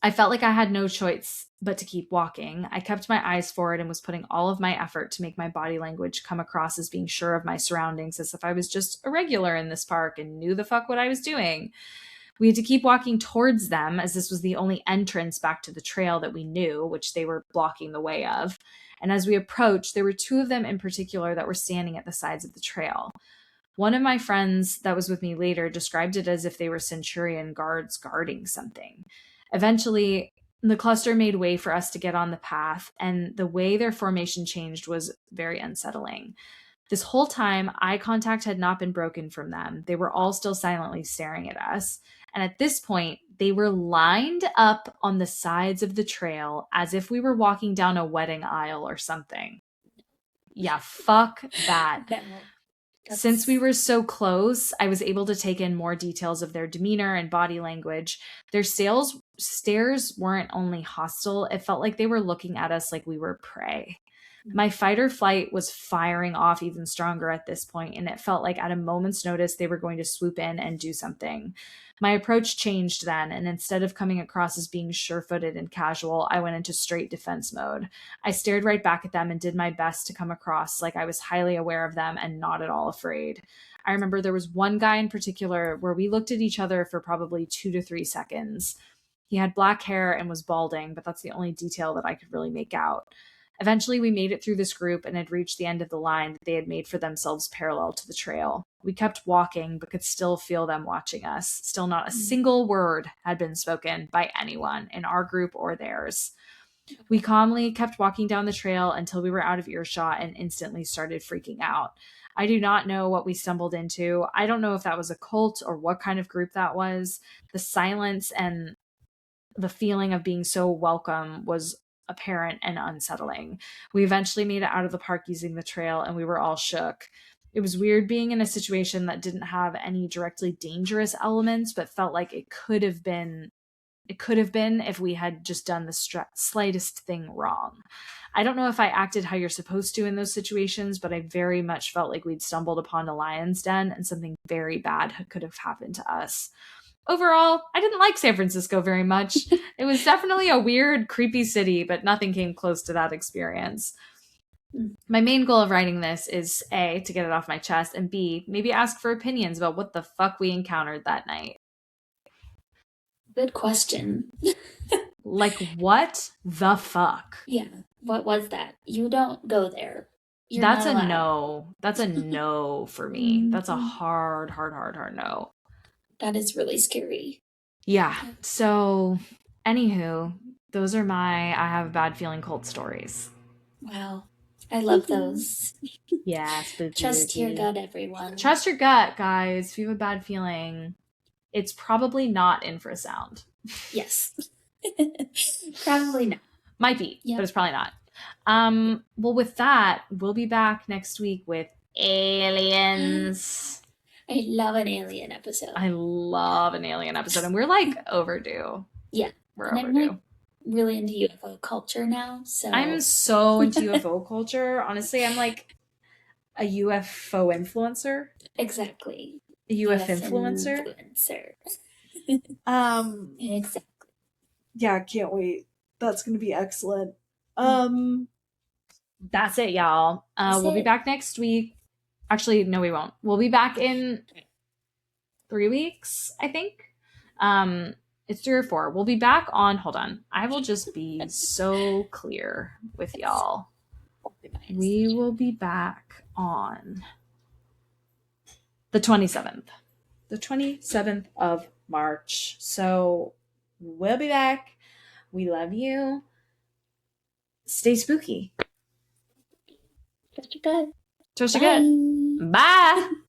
I felt like I had no choice but to keep walking. I kept my eyes forward and was putting all of my effort to make my body language come across as being sure of my surroundings, as if I was just a regular in this park and knew the fuck what I was doing. We had to keep walking towards them, as this was the only entrance back to the trail that we knew, which they were blocking the way of. And as we approached, there were two of them in particular that were standing at the sides of the trail. One of my friends that was with me later described it as if they were Centurion guards guarding something. Eventually, the cluster made way for us to get on the path, and the way their formation changed was very unsettling. This whole time, eye contact had not been broken from them. They were all still silently staring at us. And at this point, they were lined up on the sides of the trail as if we were walking down a wedding aisle or something. Yeah, fuck that. Since we were so close, I was able to take in more details of their demeanor and body language. Their stares weren't only hostile, it felt like they were looking at us like we were prey. My fight or flight was firing off even stronger at this point, and it felt like at a moment's notice they were going to swoop in and do something. My approach changed then, and instead of coming across as being sure-footed and casual, I went into straight defense mode. I stared right back at them and did my best to come across like I was highly aware of them and not at all afraid. I remember there was one guy in particular where we looked at each other for probably 2 to 3 seconds. He had black hair and was balding, but that's the only detail that I could really make out. Eventually, we made it through this group and had reached the end of the line that they had made for themselves parallel to the trail. We kept walking, but could still feel them watching us. Still not a single word had been spoken by anyone in our group or theirs. We calmly kept walking down the trail until we were out of earshot and instantly started freaking out. I do not know what we stumbled into. I don't know if that was a cult or what kind of group that was. The silence and the feeling of being so welcome was apparent and unsettling. We eventually made it out of the park using the trail, and we were all shook. It was weird being in a situation that didn't have any directly dangerous elements, but felt like it could have been if we had just done the slightest thing wrong. I don't know if I acted how you're supposed to in those situations, but I very much felt like we'd stumbled upon a lion's den and something very bad could have happened to us. Overall, I didn't like San Francisco very much. It was definitely a weird, creepy city, but nothing came close to that experience. My main goal of writing this is A, to get it off my chest, and B, maybe ask for opinions about what the fuck we encountered that night. Good question. Like, what the fuck? Yeah. What was that? You don't go there. That's a no. That's a no for me. That's a hard no. That is really scary. Yeah. So, anywho, those are my I have a bad feeling cult stories. Wow. I love those. Yeah, spooky. Trust your gut, everyone. Trust your gut, guys. If you have a bad feeling, it's probably not infrasound. Yes. Probably not. Might be, but it's probably not. Well, with that, we'll be back next week with aliens. I love an alien episode. And we're like overdue. Yeah. We're and overdue. I'm like really into UFO culture now. So I'm so into UFO culture. Honestly, I'm like a UFO influencer. Exactly. A influencer. Exactly. Yeah, can't wait. That's gonna be excellent. that's it, y'all. That's We'll be it. back next week. Actually, no, we won't. We'll be back in 3 weeks, I think. Um, it's 3 or 4. We'll be back on. Hold on. I will just be so clear with It's y'all. organized. We will be back on the 27th. The 27th of March. So we'll be back. We love you. Stay spooky. Trust your gut. Trust your gut. Bye. Bye.